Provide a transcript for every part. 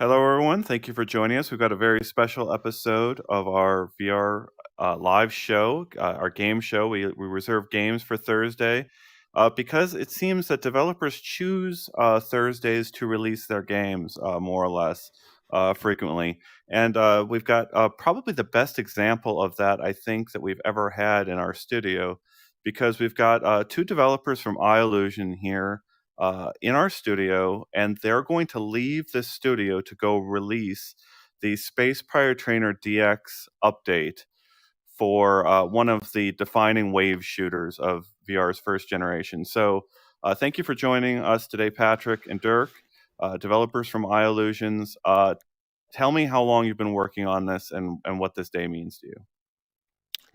Hello, everyone. Thank you for joining us. We've got a very special episode of our VR live show, our game show. We reserve games for Thursday because it seems that developers choose Thursdays to release their games more or less frequently. And we've got probably the best example of that, I think, that we've ever had in our studio because we've got two developers from iIllusion here in our studio, and they're going to leave this studio to go release the Space Pirate Trainer DX update for one of the defining wave shooters of VR's first generation. So, thank you for joining us today, Patrick and Dirk, developers from iIllusions. Tell me how long you've been working on this and what this day means to you.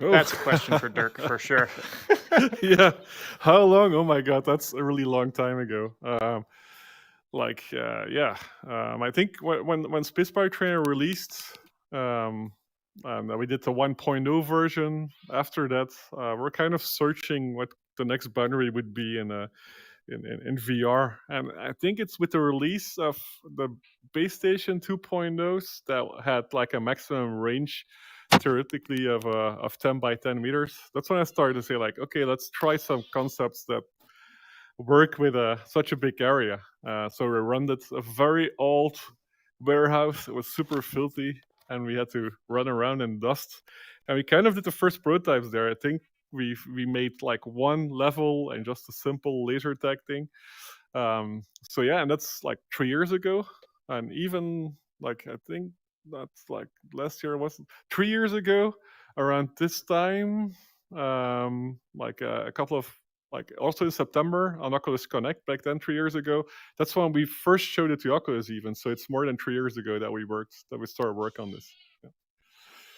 Oh. That's a question for Dirk for sure. Yeah, how long? Oh my god, that's a really long time ago. I think when Space Pirate Trainer released, and we did the 1.0 version. After that, we're kind of searching what the next boundary would be in VR, and I think it's with the release of the base station 2.0s that had like a maximum range theoretically of 10 by 10 meters. That's when I started to say, like, okay, let's try some concepts that work with such a big area. So we rented a very old warehouse. It was super filthy, and we had to run around in dust. And we kind of did the first prototypes there. I think we made like one level and just a simple laser tag thing. So yeah, and that's like 3 years ago. And even like I think that's like last year was 3 years ago around this time, like a couple of like also in September on Oculus Connect back then 3 years ago. That's when we first showed it to Oculus even. So it's more than 3 years ago that we started work on this. Yeah.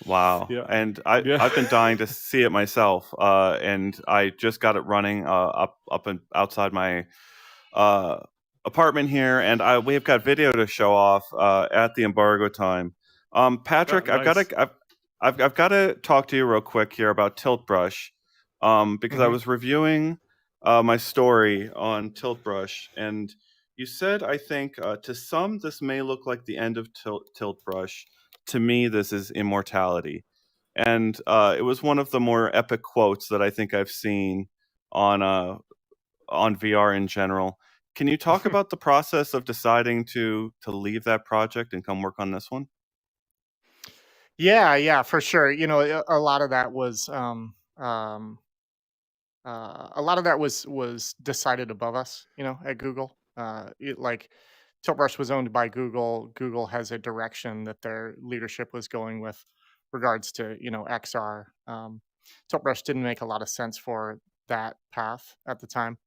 Wow. Yeah. And Yeah. I've been dying to see it myself. And I just got it running up and outside my apartment here, and we've got video to show off at the embargo time. Patrick, Yeah, nice. I've got to talk to you real quick here about Tilt Brush, because I was reviewing my story on Tilt Brush, and you said, I think, to some this may look like the end of Tilt Brush. To me, this is immortality, and it was one of the more epic quotes that I think I've seen on VR in general. Can you talk about the process of deciding to leave that project and come work on this one? Yeah, for sure. You know, a lot of that was was decided above us. You know, at Google. Like Tilt Brush was owned by Google. Google has a direction that their leadership was going with regards to XR. Tilt Brush didn't make a lot of sense for that path at the time.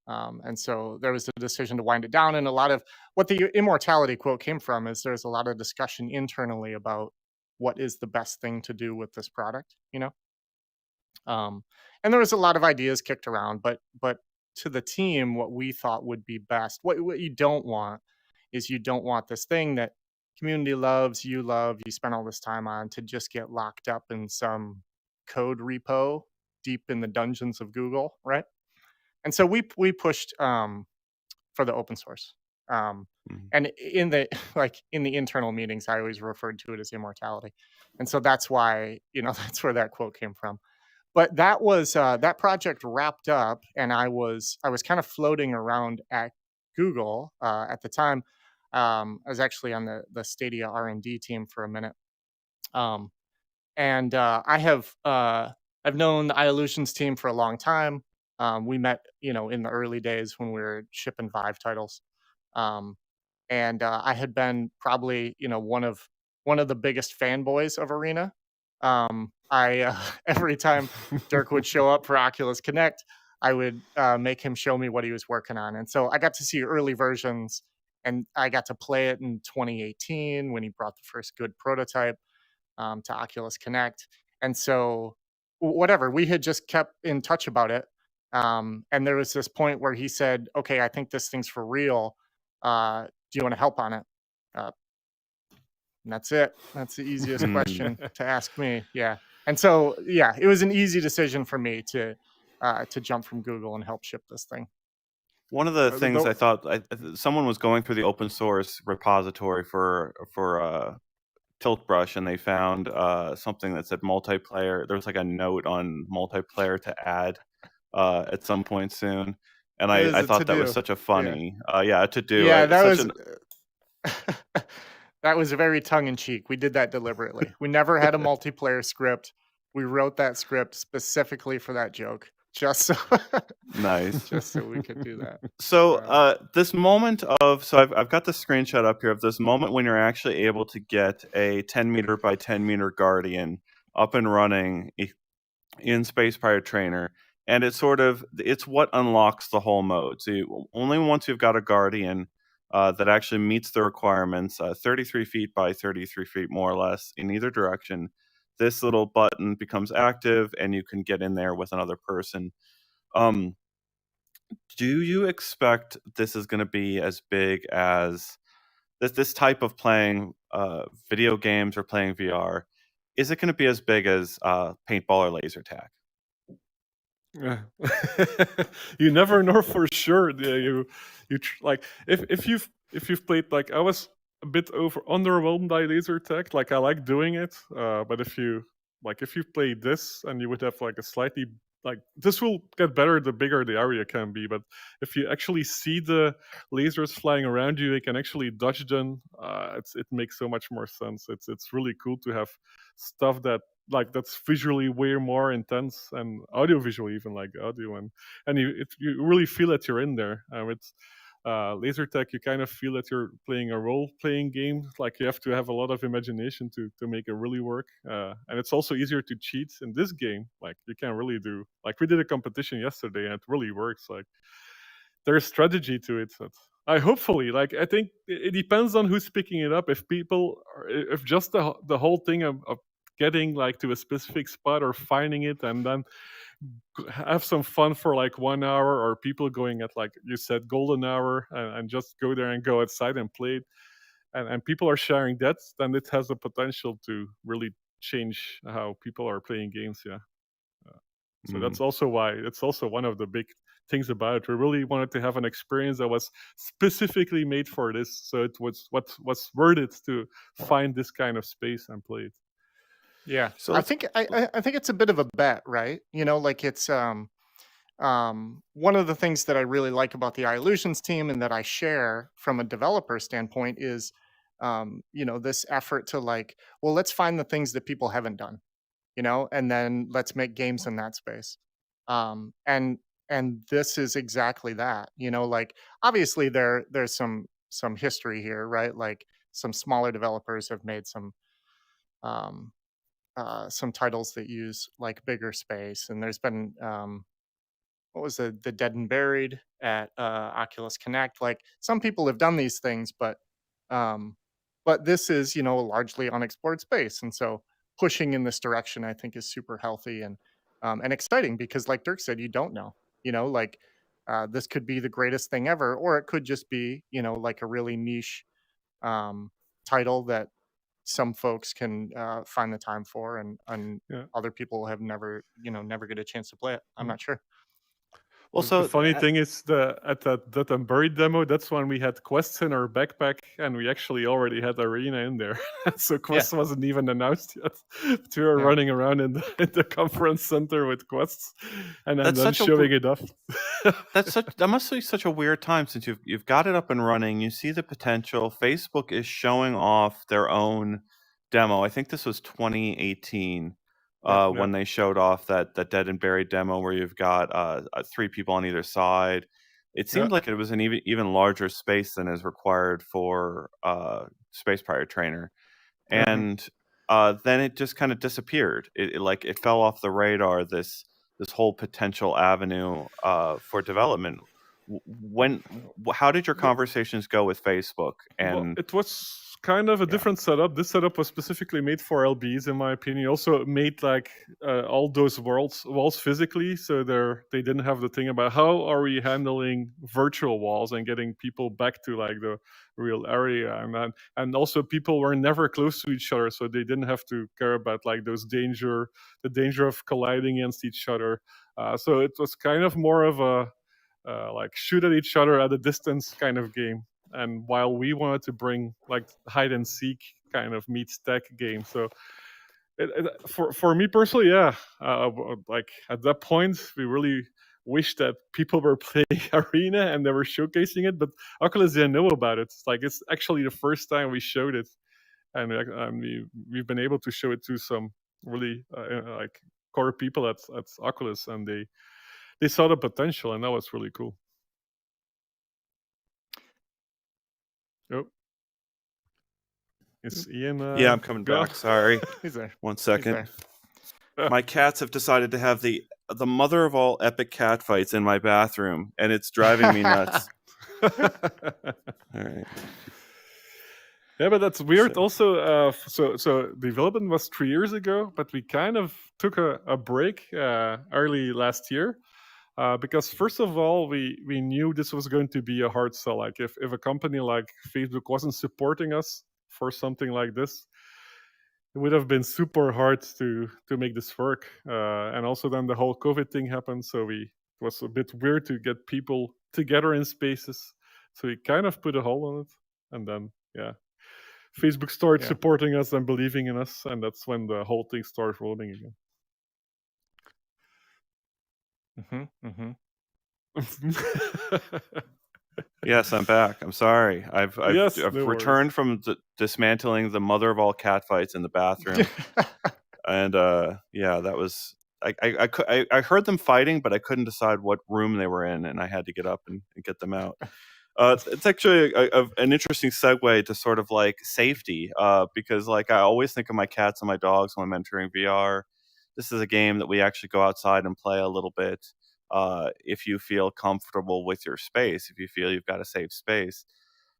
And so there was a decision to wind it down. And a lot of what the immortality quote came from is there's a lot of discussion internally about what is the best thing to do with this product, um, and there was a lot of ideas kicked around, but to the team, what we thought would be best, what you don't want is you don't want this thing that community loves, you love, you spend all this time on to just get locked up in some code repo deep in the dungeons of Google, right? And so we pushed for the open source. And in the in the internal meetings, I always referred to it as immortality, and so that's why that's where that quote came from. But that was that project wrapped up, and I was kind of floating around at Google at the time. I was actually on the Stadia R&D team for a minute, and I've known the iIllusions team for a long time. We met in the early days when we were shipping Vive titles. And I had been probably one of the biggest fanboys of Arena. I every time Dirk would show up for Oculus Connect, I would make him show me what he was working on, and so I got to see early versions, and I got to play it in 2018 when he brought the first good prototype to Oculus Connect, and so whatever, we had just kept in touch about it. And there was this point where he said, "Okay, I think this thing's for real. Do you want to help on it?" And that's it. That's the easiest question to ask me. Yeah. And so, yeah, it was an easy decision for me to jump from Google and help ship this thing. One of the things I No, thought someone was going through the open source repository for Tilt Brush, and they found something that said multiplayer. There was like a note on multiplayer to add at some point soon, and It was I a thought that was to-do. such a Yeah. funny to do. Yeah, that Such was an that was very tongue in cheek. We did that deliberately. We never had a multiplayer script. We wrote that script specifically for that joke, just so nice. just so we could do that. So Um, this moment of I've got the screenshot up here of this moment when you're actually able to get a 10 meter by 10 meter Guardian up and running in Space Pirate Trainer, and it's what unlocks the whole mode. So only once you've got a Guardian that actually meets the requirements, 33 feet by 33 feet more or less in either direction, this little button becomes active, and you can get in there with another person. Do you expect this is going to be as big as this type of playing video games or playing VR? Is it going to be as big as paintball or laser tag? yeah. You never know for sure. Like if you've played, like, I was a bit underwhelmed by laser tag. Like, I like doing it, but if you've played this, and you would have like a slightly, like, this will get better the bigger the area can be. But if you actually see the lasers flying around you, you can actually dodge them. It makes so much more sense. It's really cool to have stuff that's visually way more intense, and audio-visually, even like audio, and you really feel that you're in there. With laser tag, you kind of feel that you're playing a role-playing game. Like, you have to have a lot of imagination to make it really work. And it's also easier to cheat in this game. Like, you can really do, like, we did a competition yesterday, and it really works. Like, there's strategy to it. I think it depends on who's picking it up. If just the whole thing of getting like to a specific spot or finding it and then have some fun for like 1 hour, or people going at, like you said, golden hour, and just go there and go outside and play it, and people are sharing that, then it has the potential to really change how people are playing games. Yeah. So that's also why it's also one of the big things about it. We really wanted to have an experience that was specifically made for this, so it was what was worth it to find this kind of space and play it. yeah, So I let's think I think it's a bit of a bet, right? Like, it's one of the things that I really like about the iLusions team, and that I share from a developer standpoint, is this effort to, like, well, let's find the things that people haven't done, and then let's make games in that space. Um, and and this is exactly that. Like, obviously there's some history here, right? Like, some smaller developers have made um, some titles that use like bigger space, and there's been what was the Dead and Buried at Oculus Connect. Like, some people have done these things, um, but this is, largely unexplored space, and so pushing in this direction, I think, is super healthy and exciting, because, like Dirk said, you don't know, like, this could be the greatest thing ever, or it could just be, like, a really niche um, title that some folks can find the time for, and Yeah. other people have never get a chance to play it. I'm not sure. well, The so funny thing is, at that Unburied demo, that's when we had quests in our backpack, and we actually already had Arena in there. So Yeah, quests wasn't even announced yet. We were yeah. running around in the conference center with quests, and that's then such a showing it off. that must be such a weird time, since you've got it up and running. You see the potential. Facebook is showing off their own demo. I think this was 2018 Yep. Yeah. when they showed off that Dead and Buried demo, where you've got 3 people on either side. It Yeah. seemed like it was an even larger space than is required for Space Pirate Trainer, Yeah. Mhm. and then it just kind of disappeared. It fell off the radar. This whole potential avenue for development. How did your The- conversations go with Facebook? Well, And it was kind of a yeah, different setup. This setup was specifically made for LBs, in my opinion. Also, it made like all those walls physically, so they didn't have the thing about how are we handling virtual walls and getting people back to like the real area, and also people were never close to each other, so they didn't have to care about like the danger of colliding against each other. So it was kind of more of like shoot at each other at a distance kind of game. And while we wanted to bring like hide and seek kind of meets tech game, so for me personally, yeah, like at that point, we really wish that people were playing Arena and they were showcasing it, but Oculus didn't know about it. It's actually the first time we showed it, and we've been able to show it to some really like core people at Oculus, and they saw the potential, and that was really cool. Oh, is Ian? Yeah, I'm coming back. Sorry. He's there. 1 second. My cats have decided to have the mother of all epic cat fights in my bathroom, and it's driving me nuts. All right. Yeah, but that's weird. Also, so development was 3 years ago, but we kind of took a break early last year because first of all, we knew this was going to be a hard sell. Like if a company like Facebook wasn't supporting us for something like this, it would have been super hard to make this work. And also then the whole COVID thing happened, so it was a bit weird to get people together in spaces. So we kind of put a hold on it, and then Facebook started supporting us and believing in us, and that's when the whole thing started rolling again. Yes, I'm back. I'm sorry. I've returned from dismantling the mother of all cat fights in the bathroom, and that was. I heard them fighting, but I couldn't decide what room they were in, and I had to get up and get them out. It's actually an interesting segue to sort of like safety, because like I always think of my cats and my dogs when I'm entering VR. This is a game that we actually go outside and play a little bit. If you feel comfortable with your space, if you feel you've got a safe space.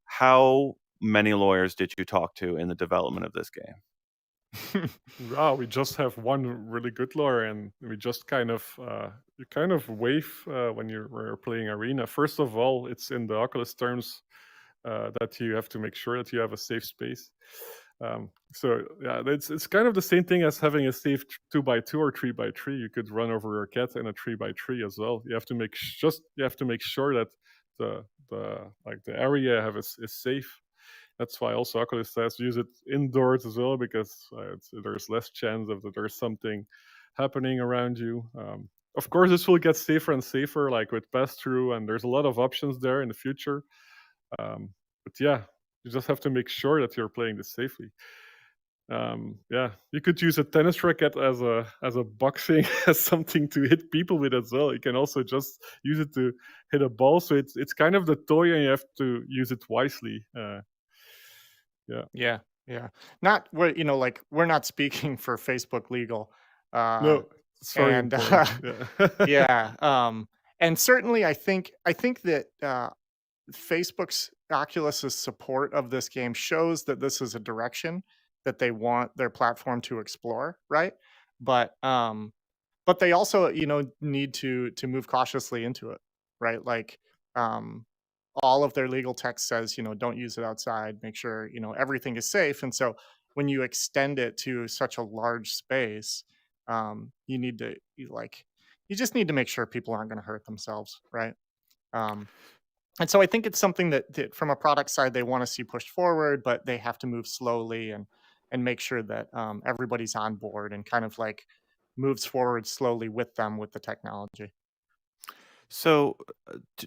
How many lawyers did you talk to in the development of this game? Wow, we just have one really good lawyer, and we just kind of wave when you're playing Arena. First of all, it's in the Oculus terms that you have to make sure that you have a safe space. So yeah, it's kind of the same thing as having a safe 2x2 or 3x3. You could run over your cat in a 3x3 as well. You have to make sure that the area is safe. That's why also Oculus says use it indoors as well, because there's less chance of that there's something happening around you. Of course, this will get safer and safer, like with pass-through, and there's a lot of options there in the future. But yeah, you just have to make sure that you're playing this safely. You could use a tennis racket as a boxing, as something to hit people with as well. You can also just use it to hit a ball. So it's kind of the toy, and you have to use it wisely. Yeah. Not we're not speaking for Facebook legal. No, sorry. And and certainly I think that Facebook's Oculus's support of this game shows that this is a direction that they want their platform to explore, right? But they also need to move cautiously into it, right? Like all of their legal text says, don't use it outside, make sure, everything is safe. And so when you extend it to such a large space, you just need to make sure people aren't going to hurt themselves, right? And so I think it's something that from a product side, they want to see pushed forward, but they have to move slowly and make sure that everybody's on board and kind of like moves forward slowly with them with the technology. So,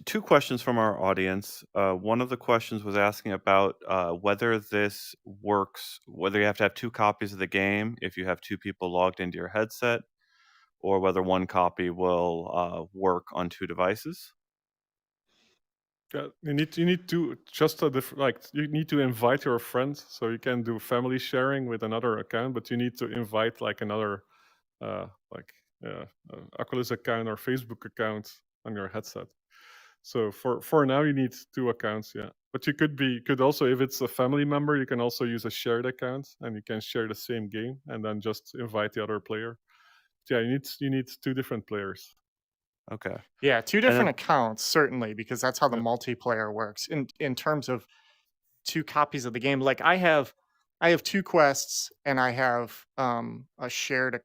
two questions from our audience. One of the questions was asking about whether this works, whether you have to have 2 copies of the game if you have 2 people logged into your headset, or whether 1 copy will work on 2 devices. Yeah, you need to just you need to invite your friends, so you can do family sharing with another account, but you need to invite like another Oculus account or Facebook account on your headset. So for now you need 2 accounts, yeah. But you could also, if it's a family member, you can also use a shared account and you can share the same game and then just invite the other player. Yeah, you need 2 different players. Okay. Yeah, 2 different accounts, certainly, because that's how the multiplayer works. In terms of 2 copies of the game, like I have 2 quests and I have a shared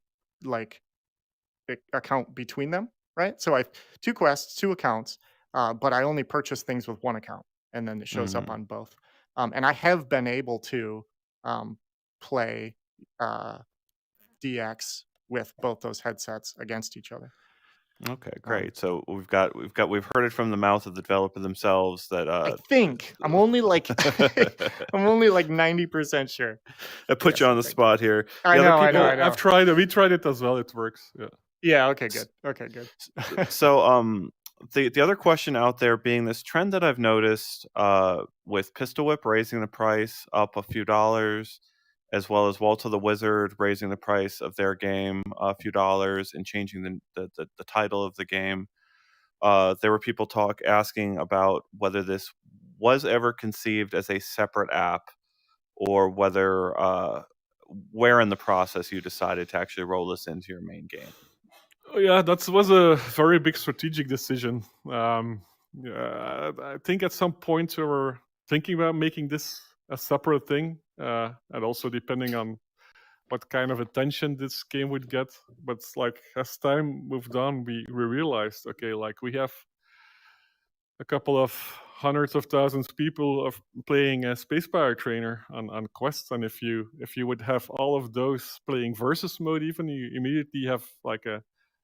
account between them, right? So I have 2 quests, 2 accounts, but I only purchase things with one account, and then it shows up Mhm. on both. And I have been able to play DX with both those headsets against each other. Okay, Um, great. So we've heard it from the mouth of the developer themselves that I think I'm only like I'm only like 90% sure. I put you Yes, on I the think. spot here. I The other know, I know, people I I've know. tried it. We tried it as well. It works. Yeah. Yeah. Okay. Good. Okay. Good. So the other question out there being this trend that I've noticed with Pistol Whip raising the price up a few dollars, as well as Walt of the Wizard raising the price of their game a few dollars and changing the title of the game. There were people asking about whether this was ever conceived as a separate app or whether where in the process you decided to actually roll this into your main game. Oh, yeah, that was a very big strategic decision. Yeah, I think at some point we were thinking about making this a separate thing, and also depending on what kind of attention this game would get. But like as time moved on, we realized, okay, like we have a couple of hundreds of thousands of people of playing a Space Pirate Trainer on Quest, and if you would have all of those playing versus mode, even you immediately have like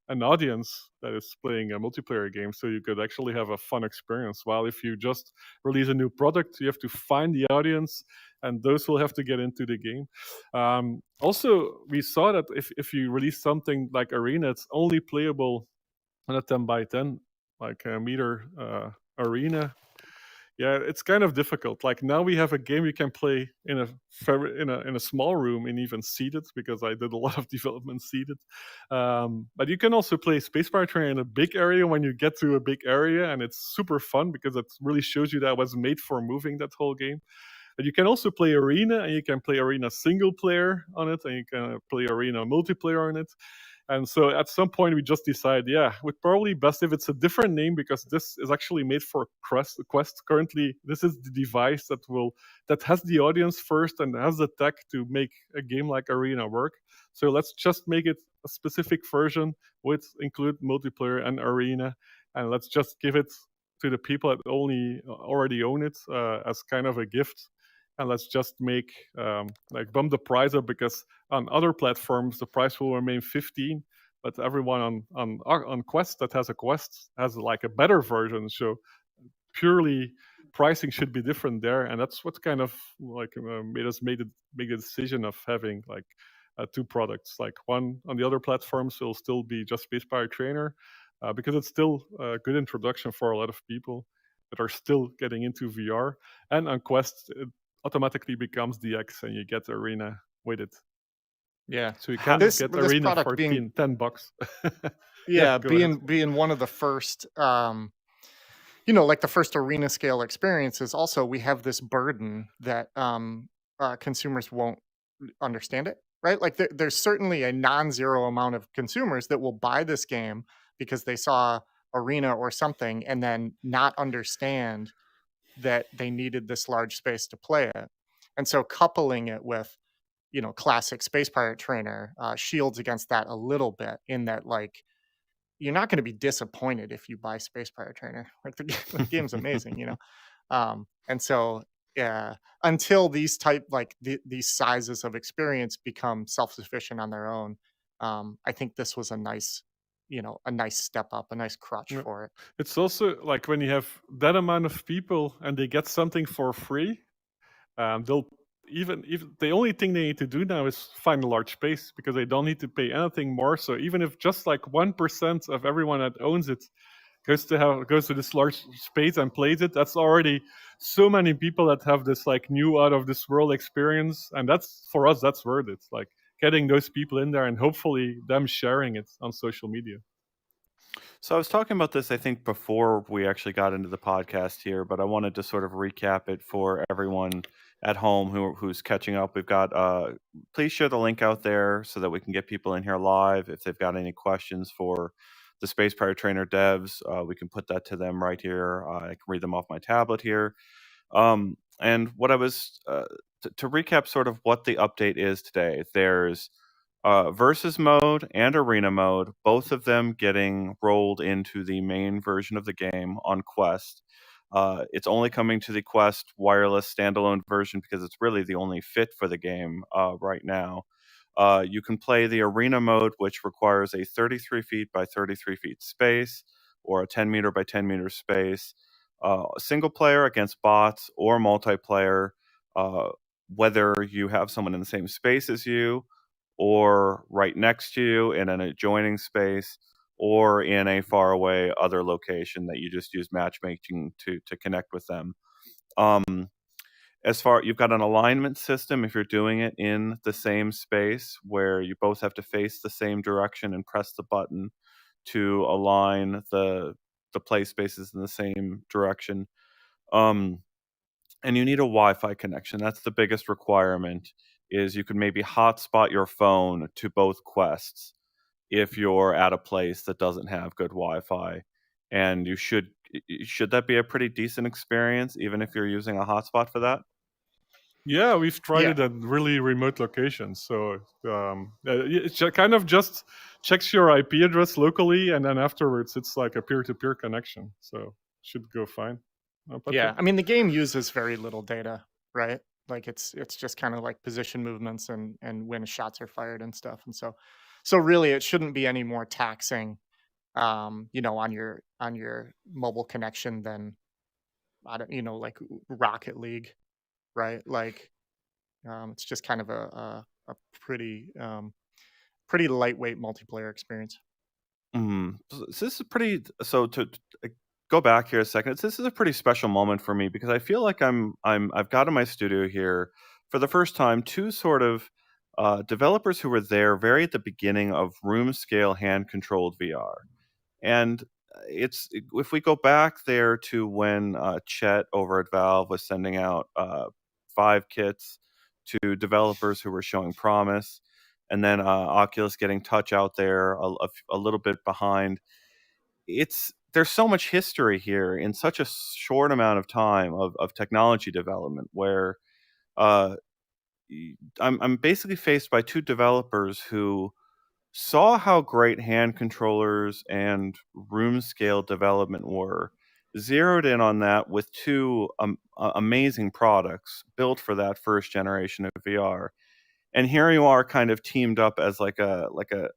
an audience that is playing a multiplayer game, so you could actually have a fun experience. While if you just release a new product, you have to find the audience, and those will have to get into the game. Also, we saw that if you release something like Arena, it's only playable on a 10 by 10 like a meter arena. Yeah, it's kind of difficult. Like now we have a game you can play in a small room and even seated, because I did a lot of development seated. But you can also play Space Pirate Trainer in a big area when you get to a big area, and it's super fun because it really shows you that it was made for moving, that whole game. But you can also play Arena, and you can play Arena single player on it, and you can play Arena multiplayer on it. And so at some point we just decided, yeah, would probably best if it's a different name, because this is actually made for Quest. Currently, this is the device that has the audience first and has the tech to make a game like Arena work. So let's just make it a specific version with include multiplayer and Arena, and let's just give it to the people that already own it as kind of a gift. And let's just make like bump the price up, because on other platforms the price will remain 15, but everyone on Quest that has a Quest has like a better version. So purely pricing should be different there, and that's what kind of like made us make a decision of having like two products. Like one on the other platforms will still be just Space Pirate Trainer, because it's still a good introduction for a lot of people that are still getting into VR. And on Quest, it automatically becomes DX, and you get Arena with it. Yeah. So you can This get this Arena product for being $10. Yeah, yeah, go ahead. being one of the first like the first arena scale experiences, also we have this burden that consumers won't understand it, right? Like there's certainly a non-zero amount of consumers that will buy this game because they saw arena or something and then not understand that they needed this large space to play it. And so coupling it with classic Space Pirate Trainer shields against that a little bit, in that like you're not going to be disappointed if you buy Space Pirate Trainer. Like the game's amazing, and so yeah, until these these sizes of experience become self-sufficient on their own, I think this was a nice step up, a nice crutch Yeah. for it. It's also like when you have that amount of people and they get something for free, they'll even the only thing they need to do now is find a large space, because they don't need to pay anything more. So even if just like 1% of everyone that owns it goes to this large space and plays it, that's already so many people that have this like new out of this world experience, and that's for us, that's worth it. Like getting those people in there and hopefully them sharing it on social media. So I was talking about this, I think, before we actually got into the podcast here, but I wanted to sort of recap it for everyone at home who's catching up. We've got, please share the link out there so that we can get people in here live. If they've got any questions for the Space Pirate Trainer devs, we can put that to them right here. I can read them off my tablet here. And what I was, to recap sort of what the update is today, there's versus mode and arena mode, both of them getting rolled into the main version of the game on Quest. It's only coming to the Quest wireless standalone version because it's really the only fit for the game right now. You can play the arena mode, which requires a 33 feet by 33 feet space or a 10 meter by 10 meter space, single player against bots or multiplayer, uh, whether you have someone in the same space as you or right next to you in an adjoining space or in a faraway other location that you just use matchmaking to connect with them. Um, as far you've got an alignment system if you're doing it in the same space where you both have to face the same direction and press the button to align the play spaces in the same direction. Um, and you need a Wi-Fi connection. That's the biggest requirement. Is you can maybe hotspot your phone to both quests if you're at a place that doesn't have good Wi-Fi, and should that be a pretty decent experience, even if you're using a hotspot for that? Yeah, we've tried Yeah. it at really remote locations. So it kind of just checks your IP address locally, and then afterwards it's like a peer-to-peer connection. So should go fine. Yeah, Patrick? I mean the game uses very little data, right? Like it's just kind of like position movements and when shots are fired and stuff. And so really it shouldn't be any more taxing on your mobile connection than I don't like Rocket League, right? Like it's just kind of a pretty lightweight multiplayer experience. So this is pretty. So to go back here a second, this is a pretty special moment for me because I feel like I've got in my studio here for the first time two sort of developers who were there very at the beginning of room scale hand controlled VR. And if we go back there to when Chet over at Valve was sending out 5 kits to developers who were showing promise, and then Oculus getting Touch out there a little bit behind. There's so much history here in such a short amount of time of technology development where uh, I'm basically faced by two developers who saw how great hand controllers and room scale development were, zeroed in on that with two amazing products built for that first generation of VR. And here you are, kind of teamed up as like a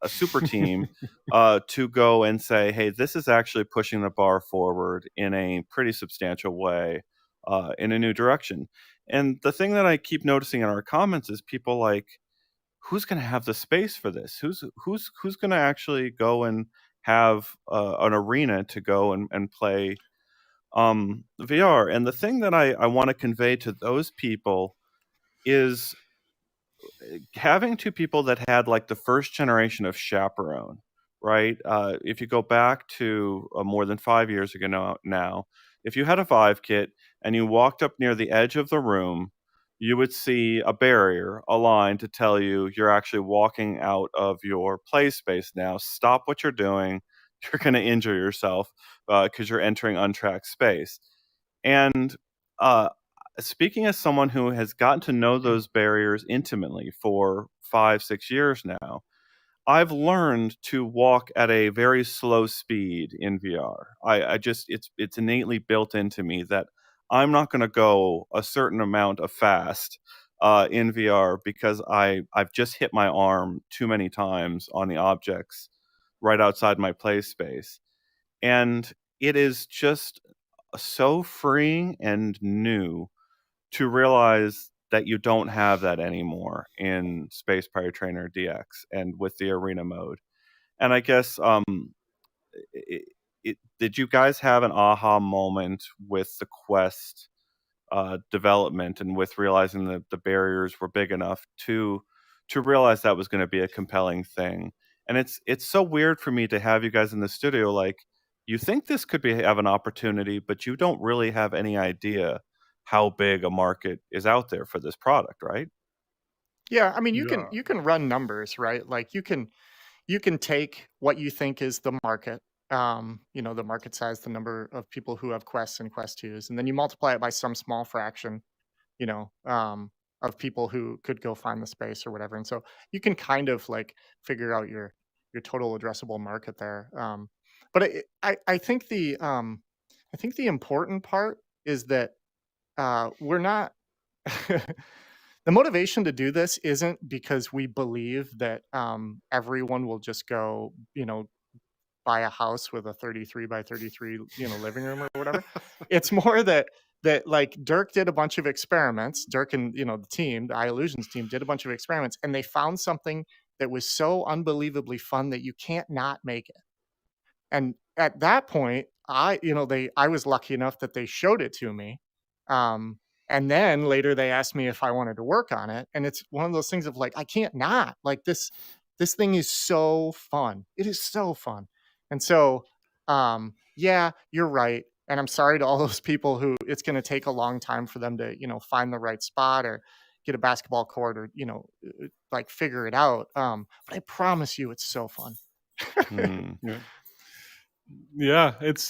super team to go and say, hey, this is actually pushing the bar forward in a pretty substantial way, in a new direction. And the thing that I keep noticing in our comments is people like, who's going to have the space for this? Who's going to actually go and have an arena to go and play VR? And the thing that I want to convey to those people is having two people that had like the first generation of Chaperone, right? If you go back to more than 5 years ago now, if you had a Vive kit and you walked up near the edge of the room, you would see a barrier, a line to tell you you're actually walking out of your play space now. Stop what you're doing. You're going to injure yourself because you're entering untracked space. And uh, speaking as someone who has gotten to know those barriers intimately for 5, 6 years now, I've learned to walk at a very slow speed in VR. I just it's innately built into me that I'm not going to go a certain amount of fast in VR because I've just hit my arm too many times on the objects right outside my play space, and it is just so freeing and new to realize that you don't have that anymore in Space Pirate Trainer DX and with the arena mode. And I guess, it, did you guys have an aha moment with the Quest development and with realizing that the barriers were big enough to realize that was going to be a compelling thing? And it's so weird for me to have you guys in the studio, like, you think this could have an opportunity, but you don't really have any idea how big a market is out there for this product, right? Yeah, I mean Yeah. you can run numbers, right? Like you can take what you think is the market, the market size, the number of people who have quests and quest twos, and then you multiply it by some small fraction, you know. of people who could go find the space or whatever. And so you can kind of like figure out your total addressable market there. But I think I think the important part is that we're not. The motivation to do this isn't because we believe that everyone will just go, buy a house with a 33 by 33, living room or whatever. It's more that like Dirk did a bunch of experiments. Dirk and the team, the iLlusions team, did a bunch of experiments, and they found something that was so unbelievably fun that you can't not make it. And at that point, I was lucky enough that they showed it to me. And then later they asked me if I wanted to work on it. And it's one of those things of like, I can't not. Like this thing is so fun. It is so fun. And so yeah, you're right. And I'm sorry to all those people who it's going to take a long time for them to, find the right spot or get a basketball court or, like figure it out. But I promise you it's so fun. Yeah, it's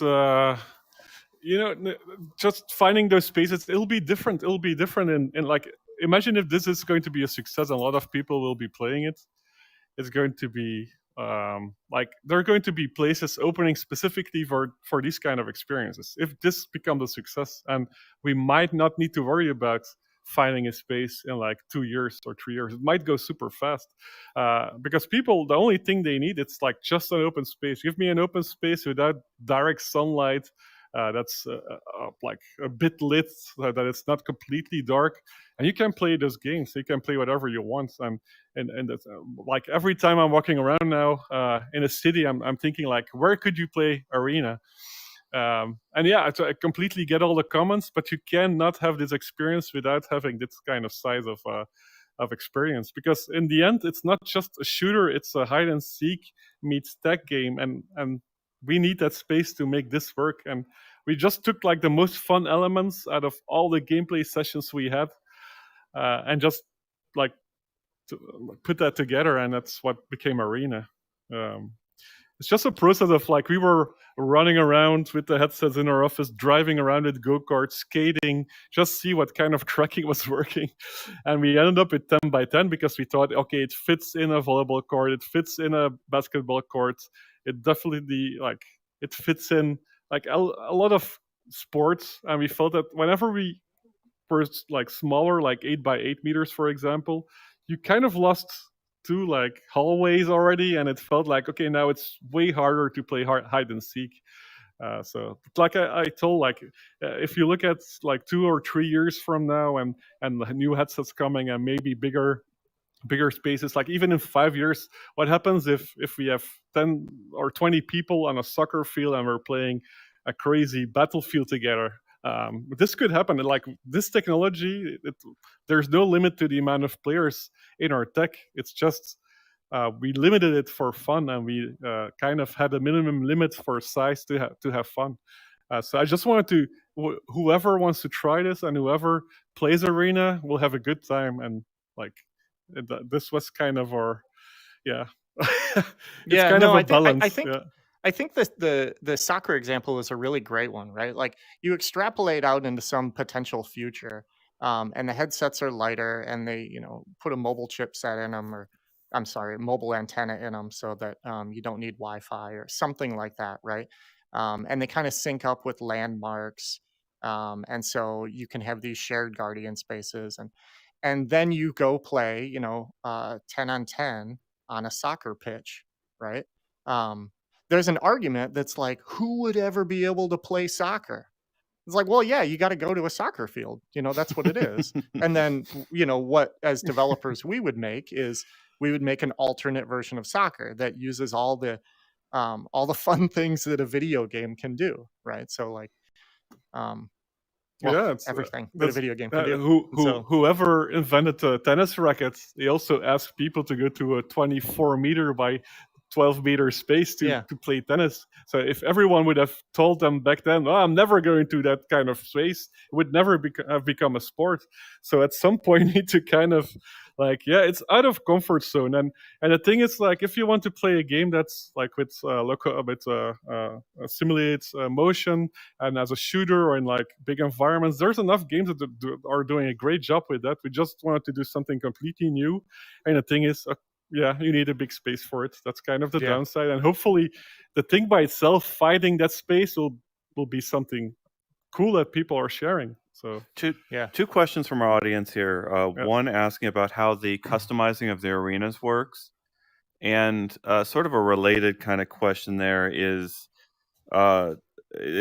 just finding those spaces. It'll be different. It'll be different in like, imagine if this is going to be a success and a lot of people will be playing it. It's going to be like there are going to be places opening specifically for these kind of experiences. If this becomes a success, and we might not need to worry about finding a space in like 2 years or 3 years. It might go super fast because people, the only thing they need, it's like just an open space. Give me an open space without direct sunlight. That's like a bit lit, that it's not completely dark, and you can play those games. You can play whatever you want, and that's, like every time I'm walking around now in a city, I'm thinking like, where could you play Arena? And yeah, I completely get all the comments, but you cannot have this experience without having this kind of size of experience, because in the end, it's not just a shooter; it's a hide and seek meets tech game, and we need that space to make this work. And we just took like the most fun elements out of all the gameplay sessions we had, and just like put that together, and that's what became Arena. It's just a process of like, we were running around with the headsets in our office, driving around with go-karts, skating, just see what kind of tracking was working. And we ended up with 10 by 10 because we thought, okay, it fits in a volleyball court, it fits in a basketball court. It definitely, like, it fits in like a lot of sports. And we felt that whenever we were like smaller, like 8 by 8 meters, for example, you kind of lost two like hallways already, and it felt like, okay, now it's way harder to play hide and seek. So like I told, like if you look at like 2 or 3 years from now, and the new headsets coming and maybe bigger spaces, like even in 5 years, what happens if we have 10 or 20 people on a soccer field and we're playing a crazy battlefield together? This could happen. Like this technology, there's no limit to the amount of players in our tech. It's just we limited it for fun, and we kind of had a minimum limit for size to have fun. So I just wanted to, whoever wants to try this and whoever plays Arena will have a good time. And like this was kind of our, yeah. It's kind of a balance. I think the soccer example is a really great one, right? Like you extrapolate out into some potential future, and the headsets are lighter, and they, put a mobile chipset in them, or I'm sorry, a mobile antenna in them, so that you don't need Wi-Fi or something like that, right? And they kind of sync up with landmarks, and so you can have these shared guardian spaces, and then you go play, 10 on 10 on a soccer pitch, right? There's an argument that's like, who would ever be able to play soccer? It's like, well, yeah, you got to go to a soccer field. That's what it is. And then, what as developers we would make is we would make an alternate version of soccer that uses all the fun things that a video game can do, right? So like, it's everything that a video game can do. Whoever invented the tennis rackets, they also asked people to go to a 24 meter by 12-meter space Yeah. to play tennis. So if everyone would have told them back then, oh, I'm never going to that kind of space, it would never have become a sport. So at some point, you need to kind of like, yeah, it's out of comfort zone. And the thing is, like, if you want to play a game that's like with simulates motion and as a shooter or in like big environments, there's enough games that are doing a great job with that. We just wanted to do something completely new. And the thing is, yeah, you need a big space for it. That's kind of the downside. And hopefully the thing by itself, finding that space will be something cool that people are sharing. So two questions from our audience here. One asking about how the customizing of the arenas works. And sort of a related kind of question there is, I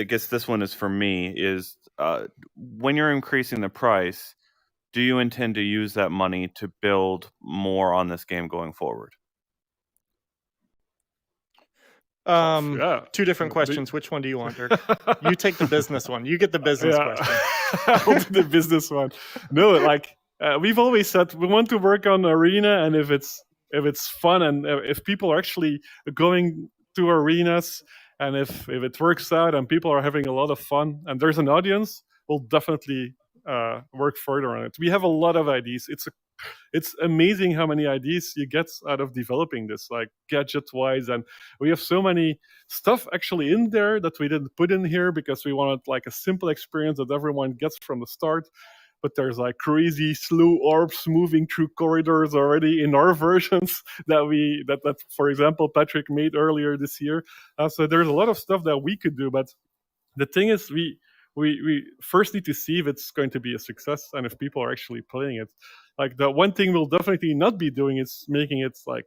guess this one is for me, is when you're increasing the price, do you intend to use that money to build more on this game going forward? Two different questions. Which one do you want, Dirk? You take the business one. You get the business question. I'll do the business one. No, like we've always said, we want to work on arena, and if it's fun and if people are actually going to arenas, and if it works out and people are having a lot of fun and there's an audience, we'll definitely work further on it. We have a lot of ideas. It's amazing how many ideas you get out of developing this, like gadget-wise, and we have so many stuff actually in there that we didn't put in here because we wanted like a simple experience that everyone gets from the start. But there's like crazy slow orbs moving through corridors already in our versions that for example Patrick made earlier this year. So there's a lot of stuff that we could do, but the thing is we first need to see if it's going to be a success and if people are actually playing it. Like the one thing we'll definitely not be doing is making it like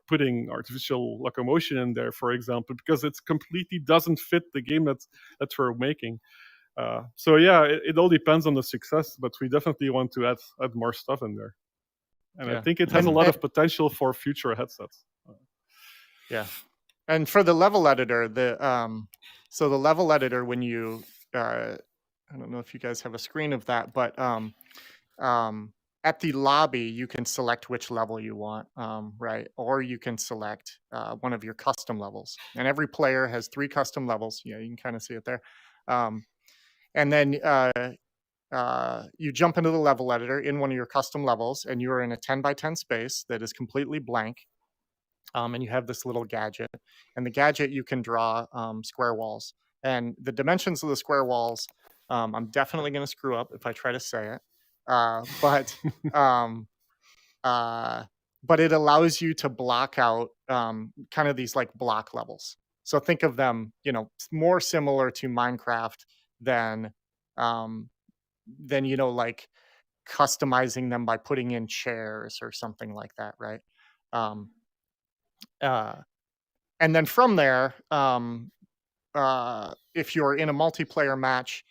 putting artificial locomotion in there, for example, because it completely doesn't fit the game that we're making. So yeah, it all depends on the success, but we definitely want to add more stuff in there. And I think it has a lot of potential for future headsets. Yeah. And for the level editor, so the level editor, when you I don't know if you guys have a screen of that, but at the lobby, you can select which level you want, right? Or you can select one of your custom levels. And every player has 3 custom levels. Yeah, you can kind of see it there. And then you jump into the level editor in one of your custom levels, and you're in a 10 by 10 space that is completely blank. And you have this little gadget. And the gadget, you can draw square walls. And the dimensions of the square walls, I'm definitely going to screw up if I try to say it. But it allows you to block out kind of these like block levels. So think of them, more similar to Minecraft than like customizing them by putting in chairs or something like that, right? And then from there, if you're in a multiplayer match,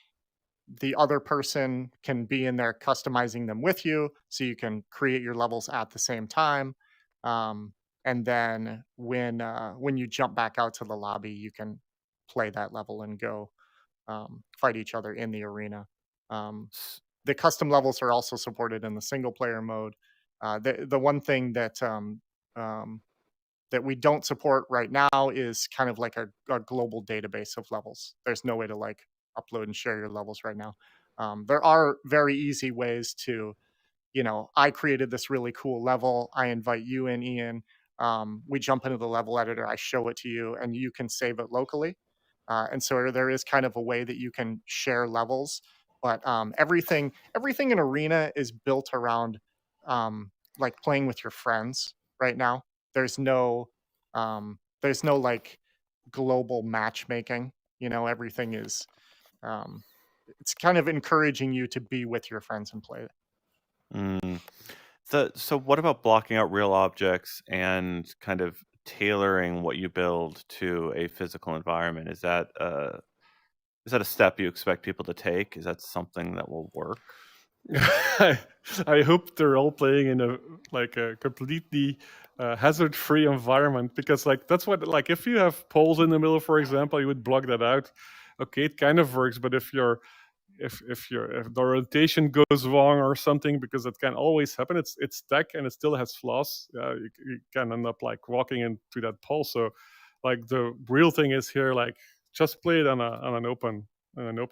the other person can be in there customizing them with you, so you can create your levels at the same time. And then when you jump back out to the lobby, you can play that level and go fight each other in the arena. The custom levels are also supported in the single player mode. The one thing that we don't support right now is kind of like a global database of levels. There's no way to like upload and share your levels right now. There are very easy ways to, I created this really cool level. I invite you in, Ian. We jump into the level editor. I show it to you, and you can save it locally. And so there is kind of a way that you can share levels. But everything in Arena is built around like playing with your friends right now. There's no like global matchmaking. Everything is it's kind of encouraging you to be with your friends and play it. So what about blocking out real objects and kind of tailoring what you build to a physical environment? Is that a step you expect people to take? Is that something that will work? I hope they're all playing in a completely hazard-free environment, because like that's what, like if you have poles in the middle, for example, you would block that out. Okay, it kind of works, but if you're if the rotation goes wrong or something, because it can always happen. It's tech and it still has flaws. You can end up like walking into that pole. So like the real thing is here, like just play it on an open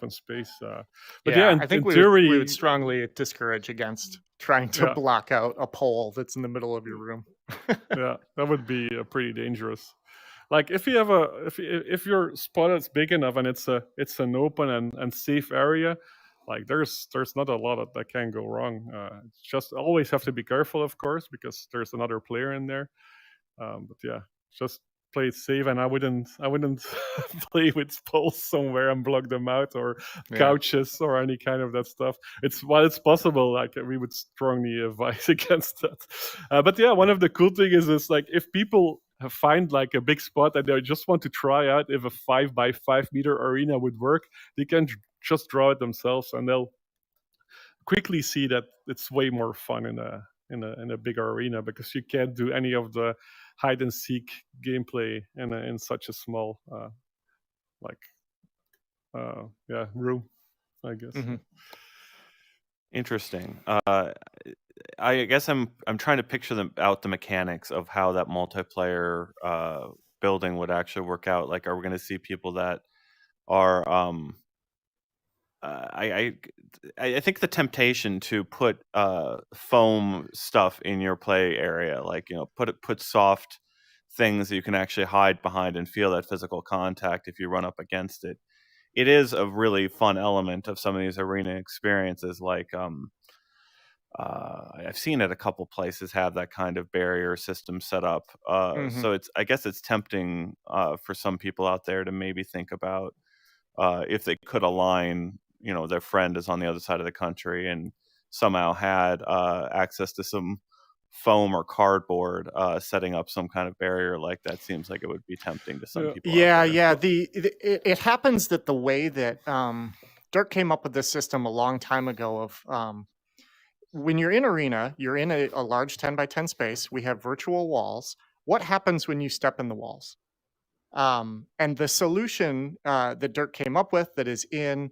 space. But yeah, I think in we theory, would strongly discourage against trying to block out a pole that's in the middle of your room. yeah, that would be pretty dangerous. Like if you have if your spot is big enough and it's an open and safe area, like there's not a lot that can go wrong. Just always have to be careful, of course, because there's another player in there. But yeah, just play it safe, and I wouldn't play with poles somewhere and block them out, or couches or any kind of that stuff. While it's possible, like we would strongly advise against that. But yeah, one of the cool things is like if people find like a big spot and they just want to try out if a 5x5 meter arena would work, they can just draw it themselves, and they'll quickly see that it's way more fun in a bigger arena, because you can't do any of the hide and seek gameplay in such a small room, I guess. Mm-hmm. Interesting. I guess I'm trying to picture the mechanics of how that multiplayer building would actually work out. Like, are we going to see people that are I think the temptation to put foam stuff in your play area, like put soft things that you can actually hide behind and feel that physical contact if you run up against it. It is a really fun element of some of these arena experiences. Like I've seen it a couple places have that kind of barrier system set up. So I guess it's tempting for some people out there to maybe think about if they could align, their friend is on the other side of the country and somehow had access to some foam or cardboard, setting up some kind of barrier like that seems like it would be tempting to some people. It happens that the way that Dirk came up with this system a long time ago of when you're in arena, you're in a large 10x10 space. We have virtual walls. What happens when you step in the walls? And the solution that Dirk came up with that is in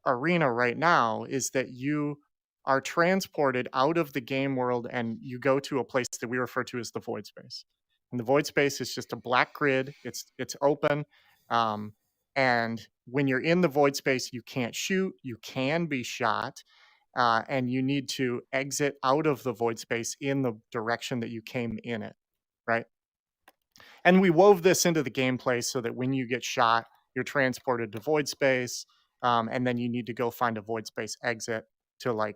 arena right now is that you are transported out of the game world and you go to a place that we refer to as the void space. And the void space is just a black grid. It's open. And when you're in the void space, you can't shoot. You can be shot. And you need to exit out of the void space in the direction that you came in it, right? And we wove this into the gameplay so that when you get shot, you're transported to void space, and then you need to go find a void space exit to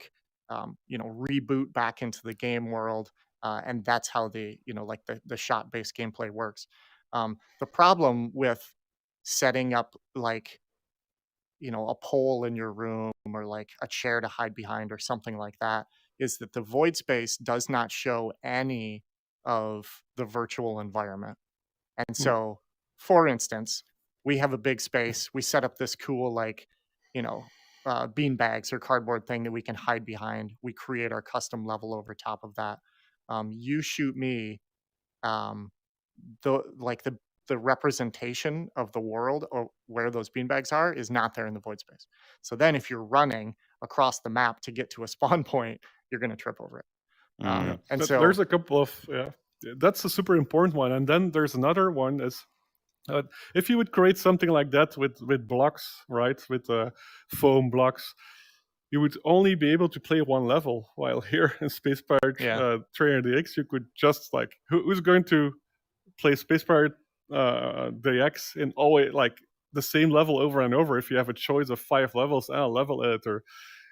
reboot back into the game world, and that's how the shot based gameplay works. The problem with setting up a pole in your room or like a chair to hide behind or something like that is that the void space does not show any of the virtual environment. And so, for instance, we have a big space. We set up this cool, bean bags or cardboard thing that we can hide behind. We create our custom level over top of that. You shoot me, the representation of the world or where those beanbags are is not there in the void space. So then if you're running across the map to get to a spawn point, you're going to trip over it. And so there's a couple of, that's a super important one. And then there's another one is, if you would create something like that with blocks, right, with foam blocks, you would only be able to play one level. While here in Space Pirate Trainer DX, you could just who's going to play Space Pirate DX in always the same level over and over if you have a choice of 5 levels and a level editor?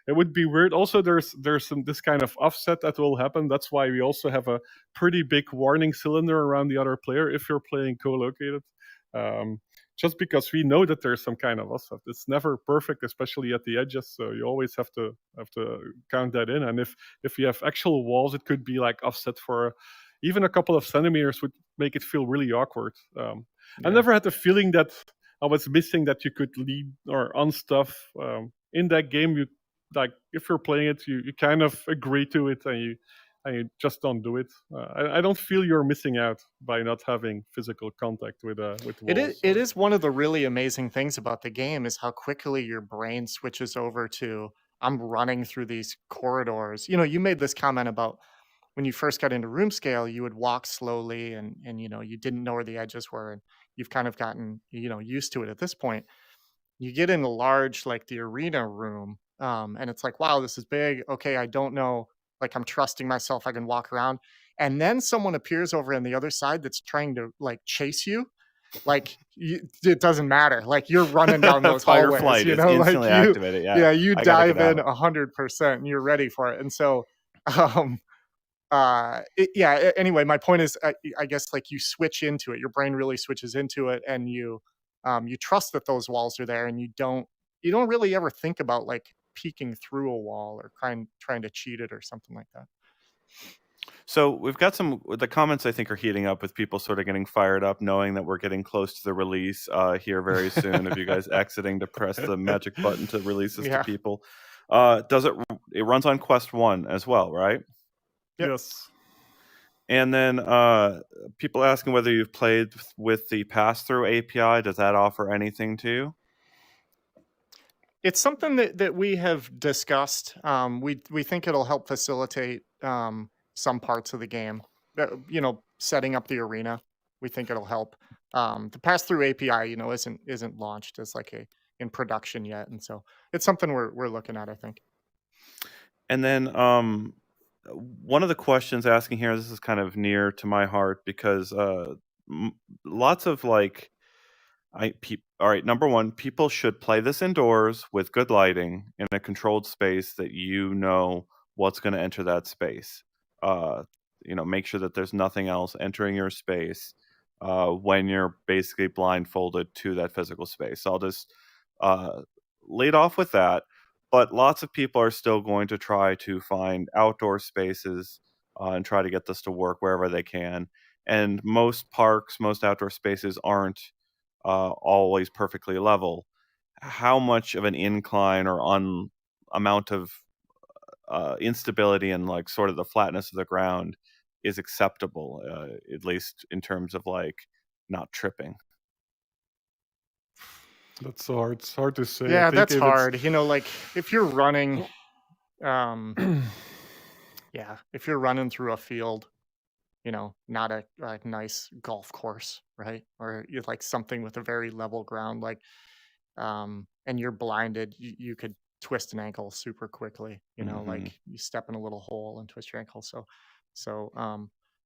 It would be weird. Also, there's this kind of offset that will happen. That's why we also have a pretty big warning cylinder around the other player if you're playing co-located. Just because we know that there's some kind of offset. It's never perfect, especially at the edges. So you always have to count that in. And if you have actual walls, it could be offset for even a couple of centimeters would make it feel really awkward. I never had the feeling that I was missing that you could lead or on stuff in that game. You if you're playing it, you kind of agree to it and just don't do it. I don't feel you're missing out by not having physical contact with walls. It is one of the really amazing things about the game is how quickly your brain switches over to I'm running through these corridors. You made this comment about when you first got into room scale, you would walk slowly and you didn't know where the edges were, and you've kind of gotten used to it at this point. You get in a large, like the arena room, and it's like, wow, this is big. Okay, I don't know, like I'm trusting myself, I can walk around, and then someone appears over on the other side that's trying to like chase you. Like it doesn't matter, like you're running down those Fight or hallways, flight is like instantly activated. yeah, you I gotta dive get in out. 100% and you're ready for it. And so um anyway, my point is, I guess like you switch into it, your brain really switches into it, and you trust that those walls are there, and you don't really ever think about like peeking through a wall or trying to cheat it or something like that. So we've got the comments I think are heating up with people sort of getting fired up, knowing that we're getting close to the release here very soon. Of you guys exiting to press the magic button to release this to people. It runs on Quest 1 as well, right? Yep. Yes. And then people asking whether you've played with the pass-through API. Does that offer anything to you? It's something that we have discussed. We think it'll help facilitate some parts of the game. Setting up the arena, we think it'll help. The pass-through API, isn't launched as like in production yet, and so it's something we're looking at, I think. And then one of the questions asking here, this is kind of near to my heart because lots of like, all right, number one, people should play this indoors with good lighting in a controlled space that what's going to enter that space. Make sure that there's nothing else entering your space when you're basically blindfolded to that physical space. So I'll just lead off with that. But lots of people are still going to try to find outdoor spaces and try to get this to work wherever they can. And most parks, most outdoor spaces aren't always perfectly level. How much of an incline or amount of instability and like sort of the flatness of the ground is acceptable, at least in terms of like not tripping? That's hard. It's hard to say. Yeah, that's hard. Like if you're running, if you're running through a field, not a nice golf course, right? Or you're like something with a very level ground, like, and you're blinded, you could twist an ankle super quickly, like you step in a little hole and twist your ankle. So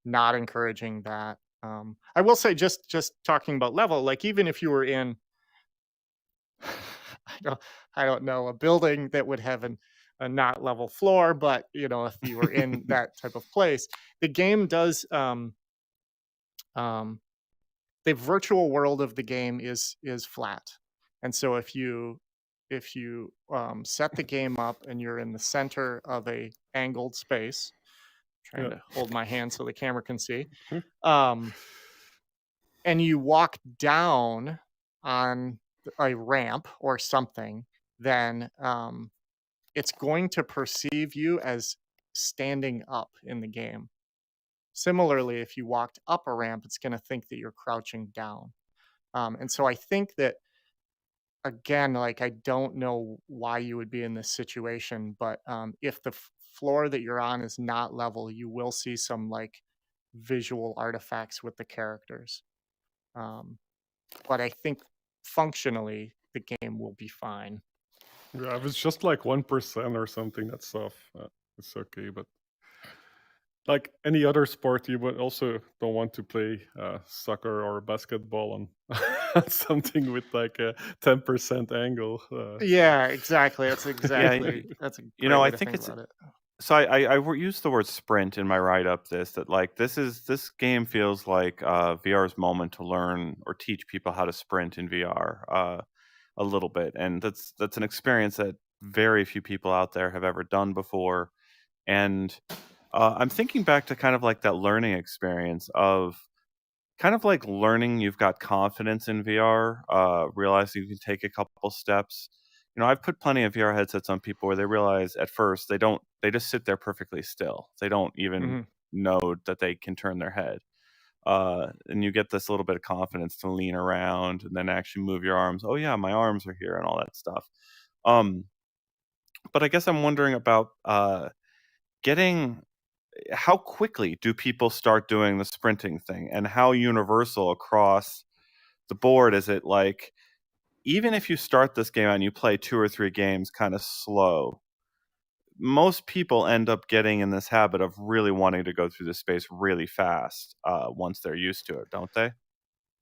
not encouraging that. I will say just talking about level, like even if you were in, I don't know, a building that would have a not level floor, but if you were in that type of place, the game does the virtual world of the game is flat. And so if you set the game up and you're in the center of a angled space, trying to hold my hand so the camera can see, and you walk down on a ramp or something, then it's going to perceive you as standing up in the game. Similarly, if you walked up a ramp, it's going to think that you're crouching down. And so I think that, again, like I don't know why you would be in this situation, but if the floor that you're on is not level, you will see some like visual artifacts with the characters. But I think functionally the game will be fine. Yeah, if it's just like 1% or something, that's off. It's okay, but like any other sport, you would also don't want to play soccer or basketball on something with like a 10% angle. Yeah, exactly. That's exactly. That's a great way I to think about it. So I used the word sprint in my write-up. That like this game feels like VR's moment to learn or teach people how to sprint in VR a little bit, and that's an experience that very few people out there have ever done before. And I'm thinking back to kind of like that learning experience of kind of like learning you've got confidence in VR, realizing you can take a couple steps. I've put plenty of VR headsets on people where they realize at first they just sit there perfectly still. They don't even know that they can turn their head. And you get this little bit of confidence to lean around and then actually move your arms. Oh yeah, my arms are here and all that stuff. But I guess I'm wondering about how quickly do people start doing the sprinting thing, and how universal across the board is it? Like, even if you start this game and you play 2 or 3 games kind of slow, most people end up getting in this habit of really wanting to go through the space really fast once they're used to it, don't they?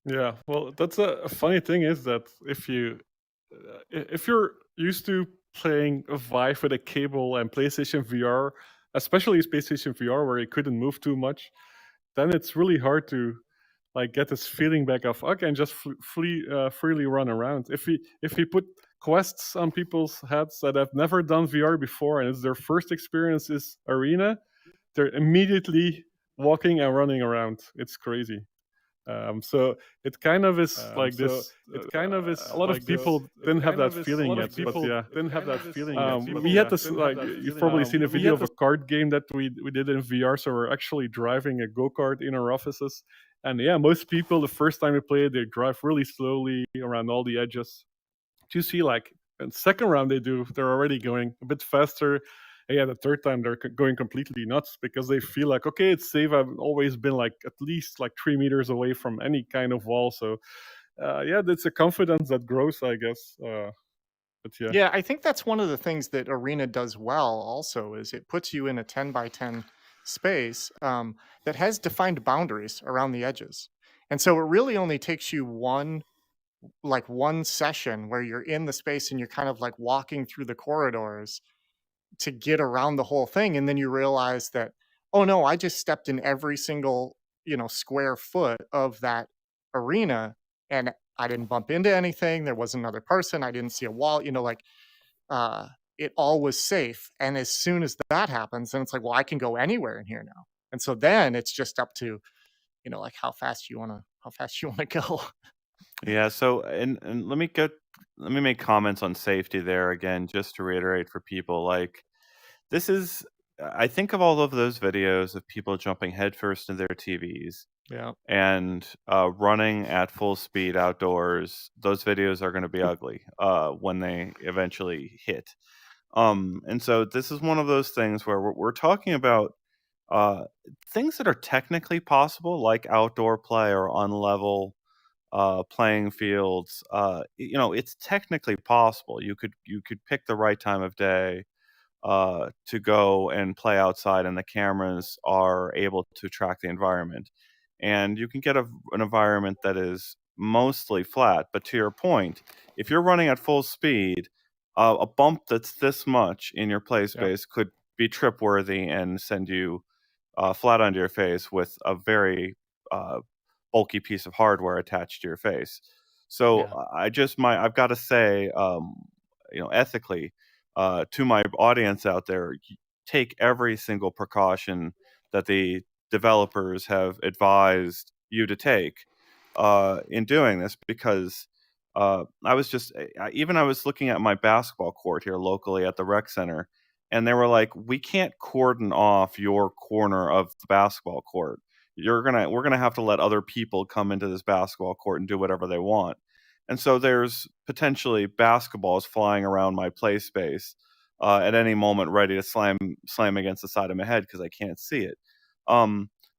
Yeah, well, that's a funny thing is that if you're used to playing a Vive with a cable and PlayStation VR, especially PlayStation VR where you couldn't move too much, then it's really hard to like get this feeling back of okay, and just freely run around. If we put quests on people's heads that have never done VR before and it's their first experience is Arena, they're immediately walking and running around. It's crazy. So it kind of is like this. It kind of is. A lot of people didn't have that feeling yet, but yeah, didn't have that feeling yet. We had this like you've probably seen a video of a card game that we did in VR. So we're actually driving a go-kart in our offices, and yeah, most people the first time they play it, they drive really slowly around all the edges. To see like in second round they're already going a bit faster. Yeah, the third time they're going completely nuts because they feel like, okay, it's safe. I've always been like at least like 3 meters away from any kind of wall. So yeah, that's a confidence that grows, I guess. But yeah. Yeah, I think that's one of the things that Arena does well also is it puts you in a 10 by 10 space that has defined boundaries around the edges. And so it really only takes you one session where you're in the space and you're kind of like walking through the corridors to get around the whole thing, and then you realize that, oh no, I just stepped in every single square foot of that arena, and I didn't bump into anything. There was another person. I didn't see a wall. It all was safe. And as soon as that happens, then it's like, well, I can go anywhere in here now. And so then it's just up to like how fast you want to go. Yeah, so and let me make comments on safety there again, just to reiterate for people. Like, this is I think of all of those videos of people jumping headfirst into their TVs Yeah. and running at full speed outdoors. Those videos are going to be ugly when they eventually hit. And so this is one of those things where we're talking about uh, things that are technically possible, like outdoor play or on level playing fields. It's technically possible. You could pick the right time of day to go and play outside, and the cameras are able to track the environment, and you can get an environment that is mostly flat. But to your point, if you're running at full speed, a bump that's this much in your play space could be trip worthy and send you flat onto your face with a very bulky piece of hardware attached to your face. So I've got to say, ethically, to my audience out there, take every single precaution that the developers have advised you to take in doing this, because I was looking at my basketball court here locally at the rec center, and they were like, we can't cordon off your corner of the basketball court. We're gonna have to let other people come into this basketball court and do whatever they want. And so there's potentially basketballs flying around my play space at any moment, ready to slam against the side of my head because I can't see it.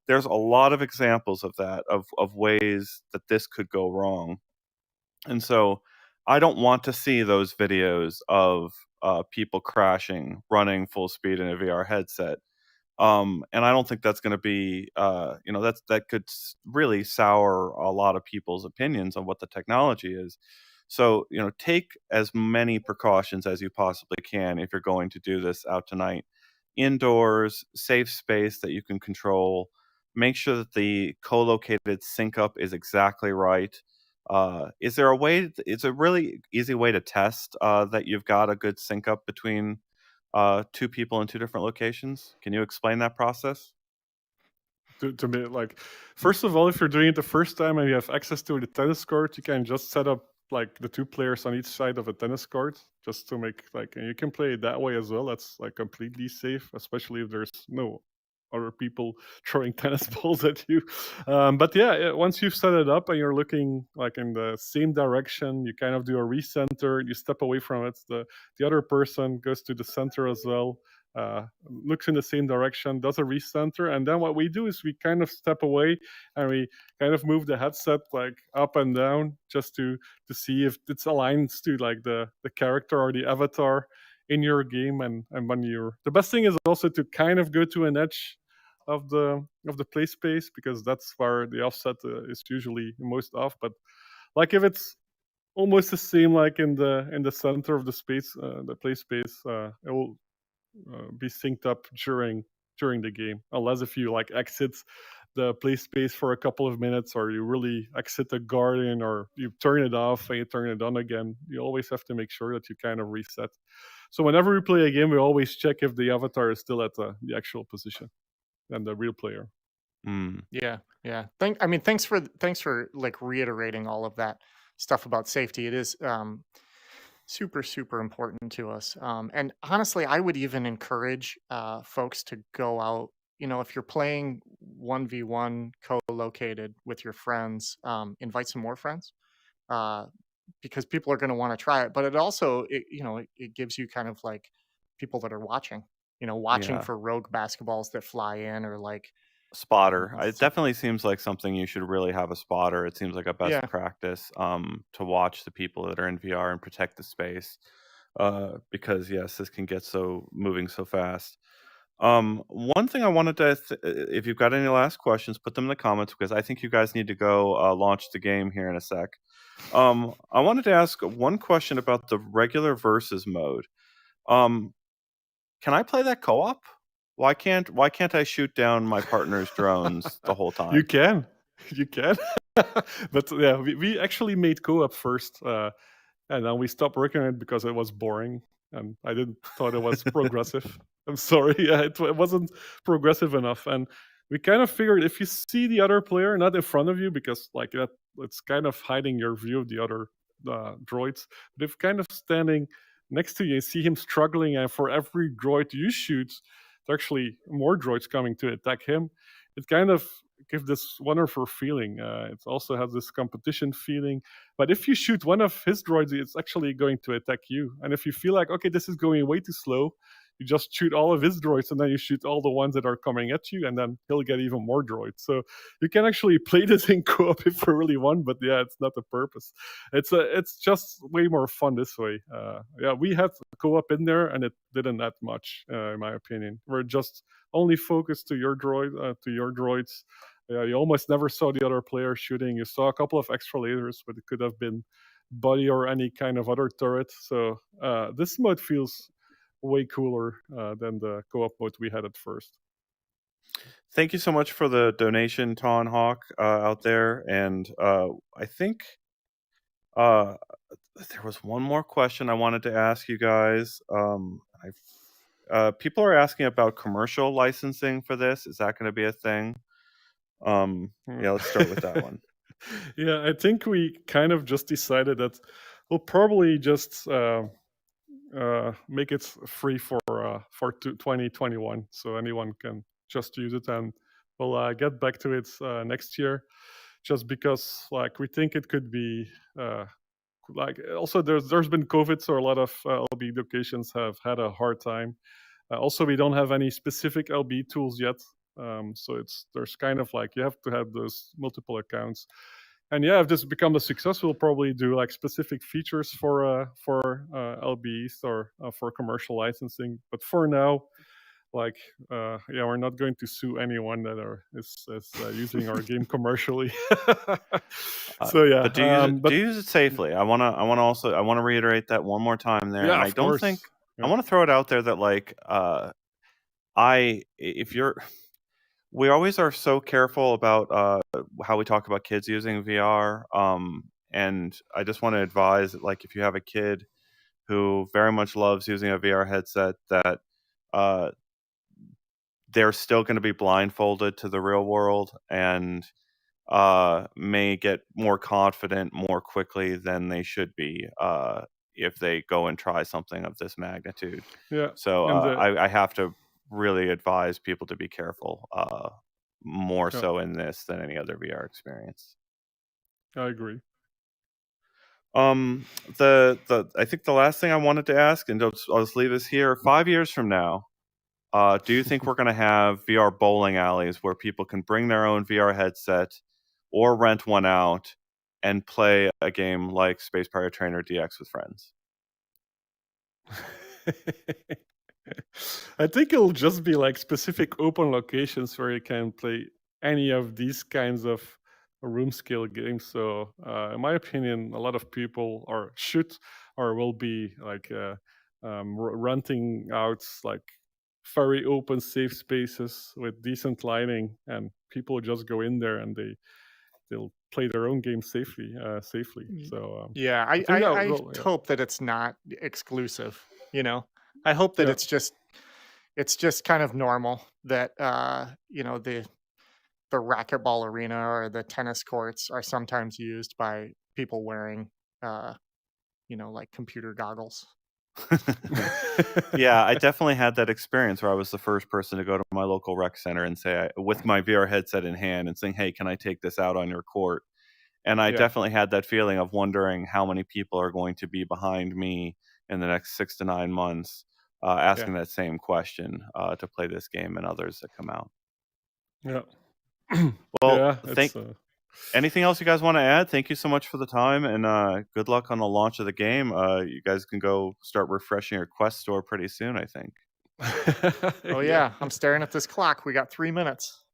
There's a lot of examples of that, of ways that this could go wrong. And so I don't want to see those videos of people crashing, running full speed in a VR headset. And I don't think that's going to be, that could really sour a lot of people's opinions on what the technology is. So, take as many precautions as you possibly can if you're going to do this out tonight. Indoors, safe space that you can control. Make sure that the co-located sync up is exactly right. Is there a way? It's a really easy way to test that you've got a good sync up between two people in two different locations. Can you explain that process? To me, like, first of all, if you're doing it the first time and you have access to the tennis court, you can just set up like the 2 players on each side of a tennis court, just to make like, and you can play it that way as well. That's like completely safe, especially if there's no other people throwing tennis balls at you. But yeah, once you've set it up and you're looking like in the same direction, you kind of do a recenter, you step away from it. The other person goes to the center as well, looks in the same direction, does a recenter, and then what we do is we kind of step away and we kind of move the headset like up and down just to see if it's aligned to like the character or the avatar in your game. And when you're, the best thing is also to kind of go to an edge of the play space, because that's where the offset is usually most off. But like if it's almost the same like in the center of the space, the play space, it will be synced up during the game, unless if you like exit the play space for a couple of minutes, or you really exit the garden, or you turn it off and you turn it on again. You always have to make sure that you kind of reset. So whenever we play a game, we always check if the avatar is still at the actual position and the real player. Yeah. Thanks for like reiterating all of that stuff about safety. It is super super important to us. And honestly, I would even encourage folks to go out. You know, if you're playing 1v1 co-located with your friends, invite some more friends. Uh, because people are going to want to try it, but it also it gives you kind of like people that are watching, watching Yeah. for rogue basketballs that fly in, or like Spotter. It s- definitely seems like something you should really have a spotter. It seems like a best yeah. practice to watch the people that are in VR and protect the space. Because yes, this can get moving so fast. One thing I wanted to, if you've got any last questions, put them in the comments, because I think you guys need to go launch the game here in a sec. I wanted to ask one question about the regular versus mode. Can I play that co-op? Why can't I shoot down my partner's drones the whole You time? can. But yeah, we actually made co-op first, and then we stopped working on it because it was boring, and I didn't thought it was progressive. I'm sorry, yeah, it wasn't progressive enough. And we kind of figured if you see the other player not in front of you, because like that, it's kind of hiding your view of the other droids. But if kind of standing next to you, you see him struggling, and for every droid you shoot, there are actually more droids coming to attack him. It kind of gives this wonderful feeling. It also has this competition feeling. But if you shoot one of his droids, it's actually going to attack you. And if you feel like, okay, this is going way too slow, you just shoot all of his droids, and then you shoot all the ones that are coming at you, and then he'll get even more droids. So you can actually play this in co-op if you really want, but yeah, it's not the purpose. It's just way more fun this way. Yeah, we had co-op in there, and it didn't add much, in my opinion. We're just only focused to your droids. You almost never saw the other player shooting. You saw a couple of extra lasers, but it could have been buddy or any kind of other turret. So this mode feels way cooler than the co-op mode we had at first. Thank you so much for the donation, Ton Hawk, out there. And I think there was one more question I wanted to ask you guys. People are asking about commercial licensing for this. Is that going to be a thing? Yeah, let's start with that one. Yeah, I think we kind of just decided that we'll probably just make it free for 2021, so anyone can just use it, and we'll get back to it next year. Just because, like, we think it could be like, also there's been COVID, so a lot of LB locations have had a hard time. Also, we don't have any specific LB tools yet, so there's kind of like you have to have those multiple accounts. And yeah, if this becomes a success, we'll probably do like specific features for LBs or for commercial licensing. But for now, like yeah, we're not going to sue anyone that is using our game commercially. So yeah, but do you use it safely? I want to reiterate that one more time there. Yeah, And I of don't course. think Yeah. I want to throw it out there that like we always are so careful about how we talk about kids using VR. And I just want to advise that, like, if you have a kid who very much loves using a VR headset, that they're still going to be blindfolded to the real world, and may get more confident more quickly than they should be if they go and try something of this magnitude. Yeah, So and I have to really advise people to be careful, more yeah, so in this than any other VR experience. I agree. I think the last thing I wanted to ask, and I'll just leave this here. 5 years from now, do you think we're going to have VR bowling alleys where people can bring their own VR headset or rent one out and play a game like Space Pirate Trainer DX with friends? I think it'll just be like specific open locations where you can play any of these kinds of room scale games. So, in my opinion, a lot of people should or will be like renting out like very open, safe spaces with decent lighting, and people just go in there and they'll play their own game safely. So, Yeah, I think that I will, yeah. hope that it's not exclusive. You know, I hope that Yeah. it's just kind of normal that the racquetball arena or the tennis courts are sometimes used by people wearing like computer goggles. Yeah, I definitely had that experience where I was the first person to go to my local rec center and say, with my VR headset in hand, and saying, "Hey, can I take this out on your court?" And I Yeah, definitely had that feeling of wondering how many people are going to be behind me in the next 6 to 9 months, yeah. asking that same question to play this game and others that come out. Yeah. Well, Yeah, it's anything else you guys want to add? Thank you so much for the time, and good luck on the launch of the game. You guys can go start refreshing your Quest store pretty soon, I think. Oh yeah. yeah, I'm staring at this clock. We got 3 minutes.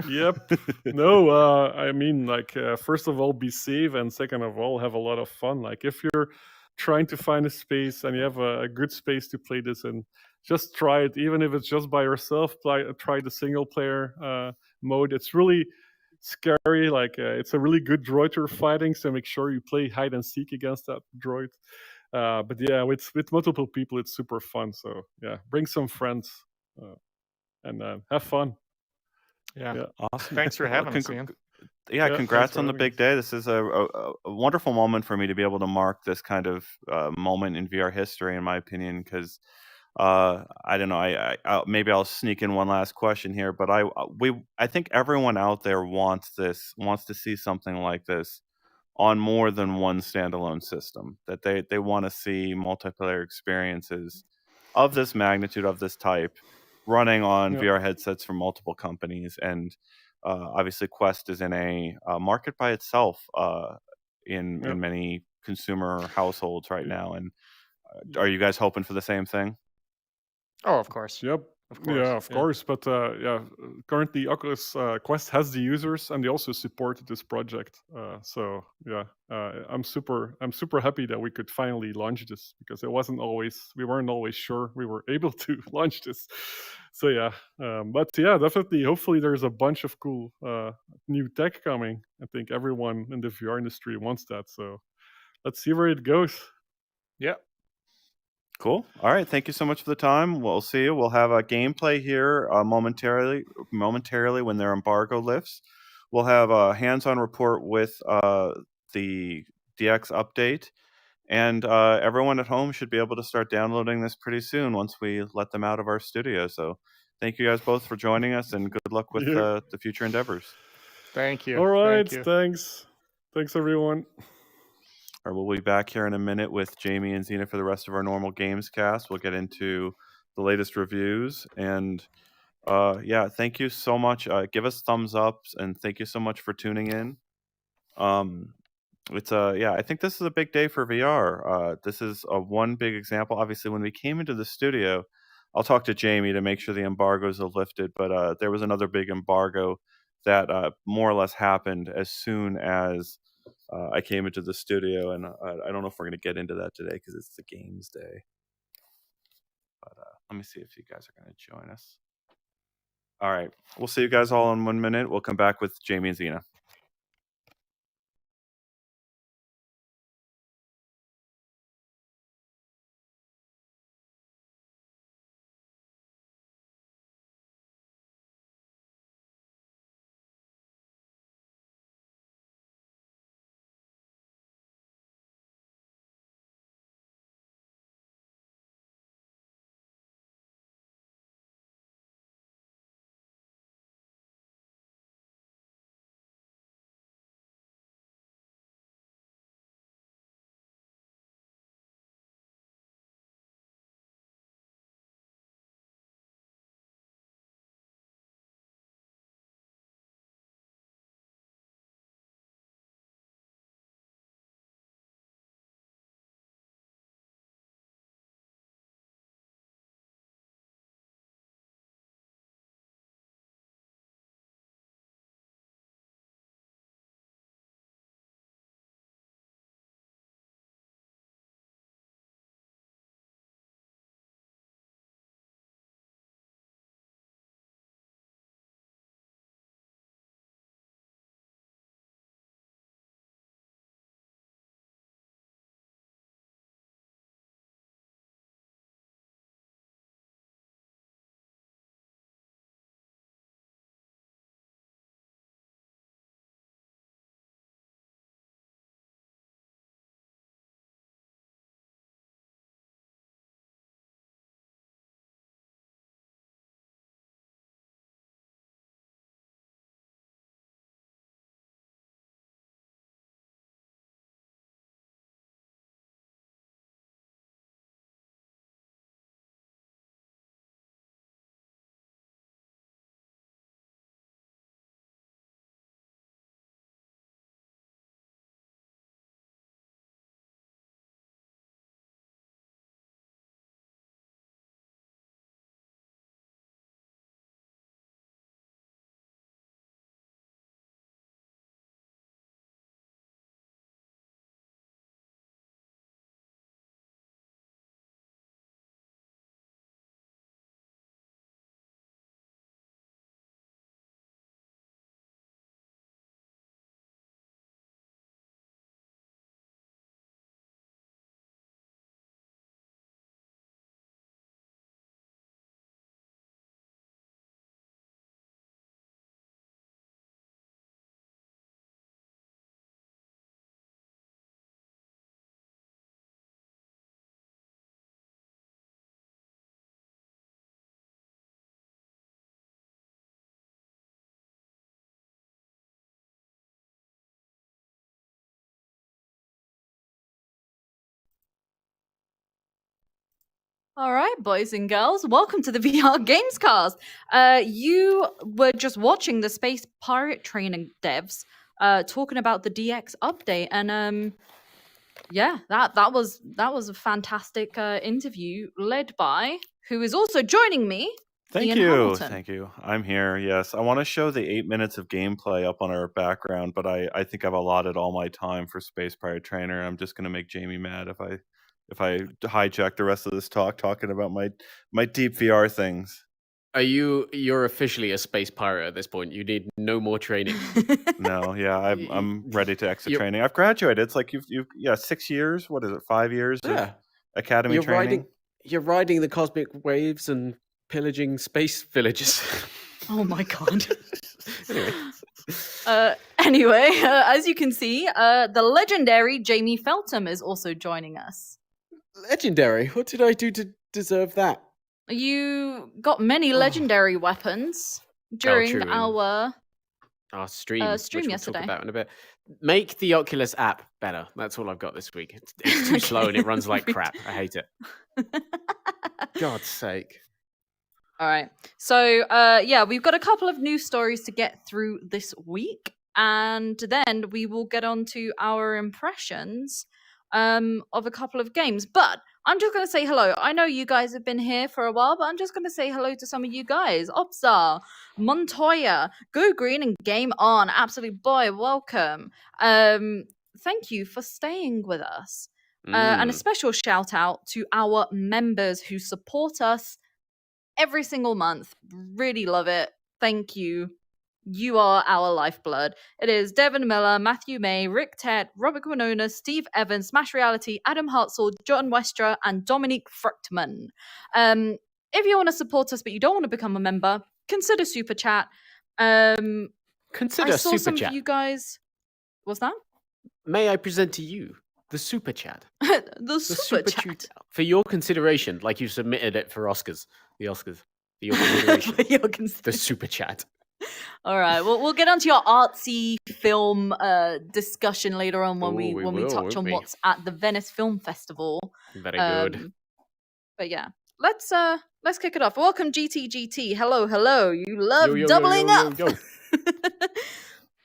Yep. No, I mean, like, first of all, be safe, and second of all, have a lot of fun. Like, if you're trying to find a space and you have a good space to play this in, just try it. Even if it's just by yourself, try the single player mode. It's really scary. Like, it's a really good droid you're fighting, so make sure you play hide and seek against that droid. But yeah, with multiple people, it's super fun. So yeah, bring some friends and have fun. Yeah. Yeah. Awesome. Thanks for Well, having us, Ian. yeah, Yeah, thanks congrats for on the having big us. day. This is a wonderful moment for me to be able to mark this kind of moment in VR history, in my opinion, because I don't know. Maybe I'll sneak in one last question here, but I think everyone out there wants to see something like this on more than one standalone system. That they want to see multiplayer experiences of this magnitude, of this type, running on Yeah. VR headsets from multiple companies. And obviously, Quest is in a market by itself Yeah. in many consumer households right Y- now. And are you guys hoping for the same thing? Oh, of course. Yep. Of Yeah, course. of Yeah. course. But yeah, currently Oculus Quest has the users, and they also support this project. So yeah, I'm super happy that we could finally launch this, because we weren't always sure we were able to launch this. So yeah, but yeah, definitely. Hopefully, there's a bunch of cool new tech coming. I think everyone in the VR industry wants that. So let's see where it goes. Yep. Cool. All right. Thank you so much for the time. We'll see you. We'll have a gameplay here momentarily when their embargo lifts. We'll have a hands-on report with the DX update, and everyone at home should be able to start downloading this pretty soon once we let them out of our studio. So, thank you guys both for joining us, and good luck with Yeah. the future endeavors. Thank you. All right. Thank you. Thanks. Thanks, everyone. All right, we'll be back here in a minute with Jamie and Zeena for the rest of our normal Gamescast. We'll get into the latest reviews, and yeah, thank you so much. Give us thumbs up, and thank you so much for tuning in. It's yeah, I think this is a big day for VR. This is a one big example. Obviously, when we came into the studio, I'll talk to Jamie to make sure the embargoes are lifted, but there was another big embargo that more or less happened as soon as I came into the studio, and I don't know if we're going to get into that today because it's the games day. But let me see if you guys are going to join us. All right, we'll see you guys all in 1 minute. We'll come back with Jamie and Zeena. All right, boys and girls, welcome to the VR Gamescast. You were just watching the Space Pirate Training devs talking about the DX update, and yeah, that was a fantastic interview led by who is also joining me. Thank Ian you. Hamilton. Thank you. I'm here. Yes. I want to show the 8 minutes of gameplay up on our background, but I think I've allotted all my time for Space Pirate Trainer. I'm just going to make Jamie mad if I hijack the rest of this talking about my deep VR things. You're officially a space pirate at this point. You need no more training. No, yeah, I'm ready to exit You're- training. I've graduated. It's like you've 6 years. What is it? 5 years of Yeah. academy You're training. you're riding the cosmic waves and pillaging space villages. Oh my god. Anyway. Anyway, as you can see, the legendary Jamie Feltham is also joining us. Legendary. What did I do to deserve that? You got many legendary weapons during true, and- our Our stream, stream which yesterday. we'll talk about in a bit. Make the Oculus app better. That's all I've got this week. It's too slow and it runs like crap. I hate it. God's sake. All right. So, yeah, we've got a couple of news stories to get through this week, and then we will get on to our impressions of a couple of games. But I'm just going to say hello. I know you guys have been here for a while, but I'm just going to say hello to some of you guys. Opsar, Montoya, Go Green, and Game On. Absolutely, boy, welcome. Thank you for staying with us. And a special shout out to our members who support us every single month. Really love it. Thank you. You are our lifeblood. It is Devin Miller, Matthew May, Rick Ted, Robert Quinona, Steve Evans, Smash Reality, Adam Hartzell, John Westra, and Dominique Fruchtman. If you want to support us but you don't want to become a member, consider Super Chat. Consider I saw Super some Chat. of you guys. What's that? May I present to you the Super Chat? the Super Chat. For your consideration, like you submitted it for Oscars. The Oscars. For your consideration. For your The Super Chat. All right, well, we'll get onto your artsy film discussion later on when we will, touch won't on we? what's at the Venice Film Festival. Very good. But yeah, let's kick it off. Welcome GTGT. Hello. You love Yo, doubling up. yo.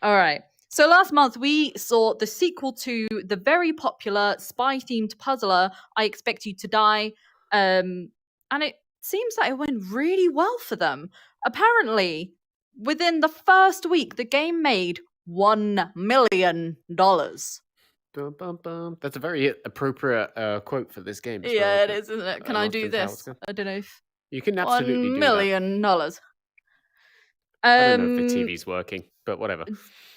All right. So last month we saw the sequel to the very popular spy-themed puzzler I Expect You to Die, and it seems that it went really well for them. Apparently, within the first week, the game made $1 million. Bum, bum, bum. That's a very appropriate quote for this game. As Yeah, well, it is, isn't it? Can I do think how this? it's gonna- I don't know if You can absolutely $1 do million. that. I don't know if the TV's working, but whatever.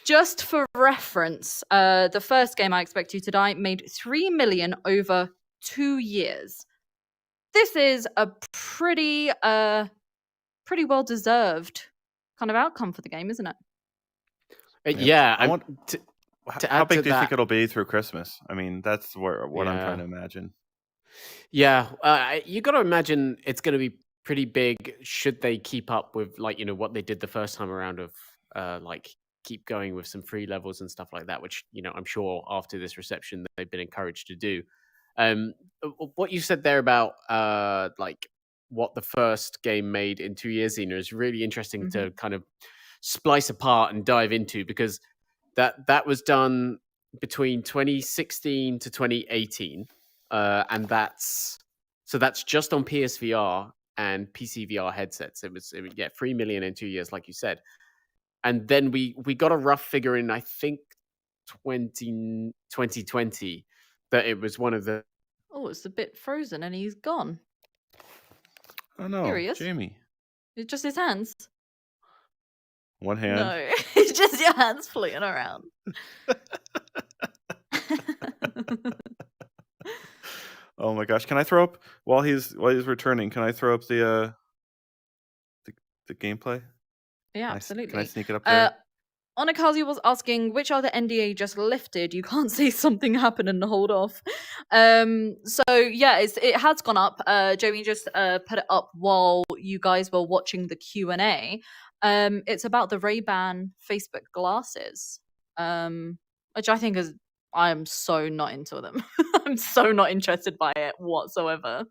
Just for reference, the first game I Expect You to Die made $3 million over 2 years. This is a pretty well deserved kind of outcome for the game, isn't it? Yeah, I I'm- want to How add big to do you think that- it'll be through Christmas? I mean, that's what I'm Yeah. trying to imagine. Yeah, you got to imagine it's going to be pretty big. Should they keep up with what they did the first time around of keep going with some free levels and stuff like that, which I'm sure after this reception they've been encouraged to do. What you said there about what the first game made in 2 years, Zeena, is really interesting to kind of splice apart and dive into, because that was done between 2016 to 2018, and that's just on PSVR and PC VR headsets. It was 3 million in 2 years, like you said. And then we got a rough figure in, I think, 2020 that it was one of the... Oh, it's a bit frozen and he's gone. Oh no, Here he is. Jamie. It's just his hands. One hand. No, it's just your hands floating around. Oh my gosh! Can I throw up while he's returning? Can I throw up the gameplay? Yeah, Can I absolutely. sneak it up there? Onikazi was asking which other NDA just lifted. You can't say something happened and hold off. So yeah, it has gone up. Jamie just put it up while you guys were watching the Q&A. It's about the Ray-Ban Facebook glasses, which I think is, I am so not into them. I'm so not interested by it whatsoever.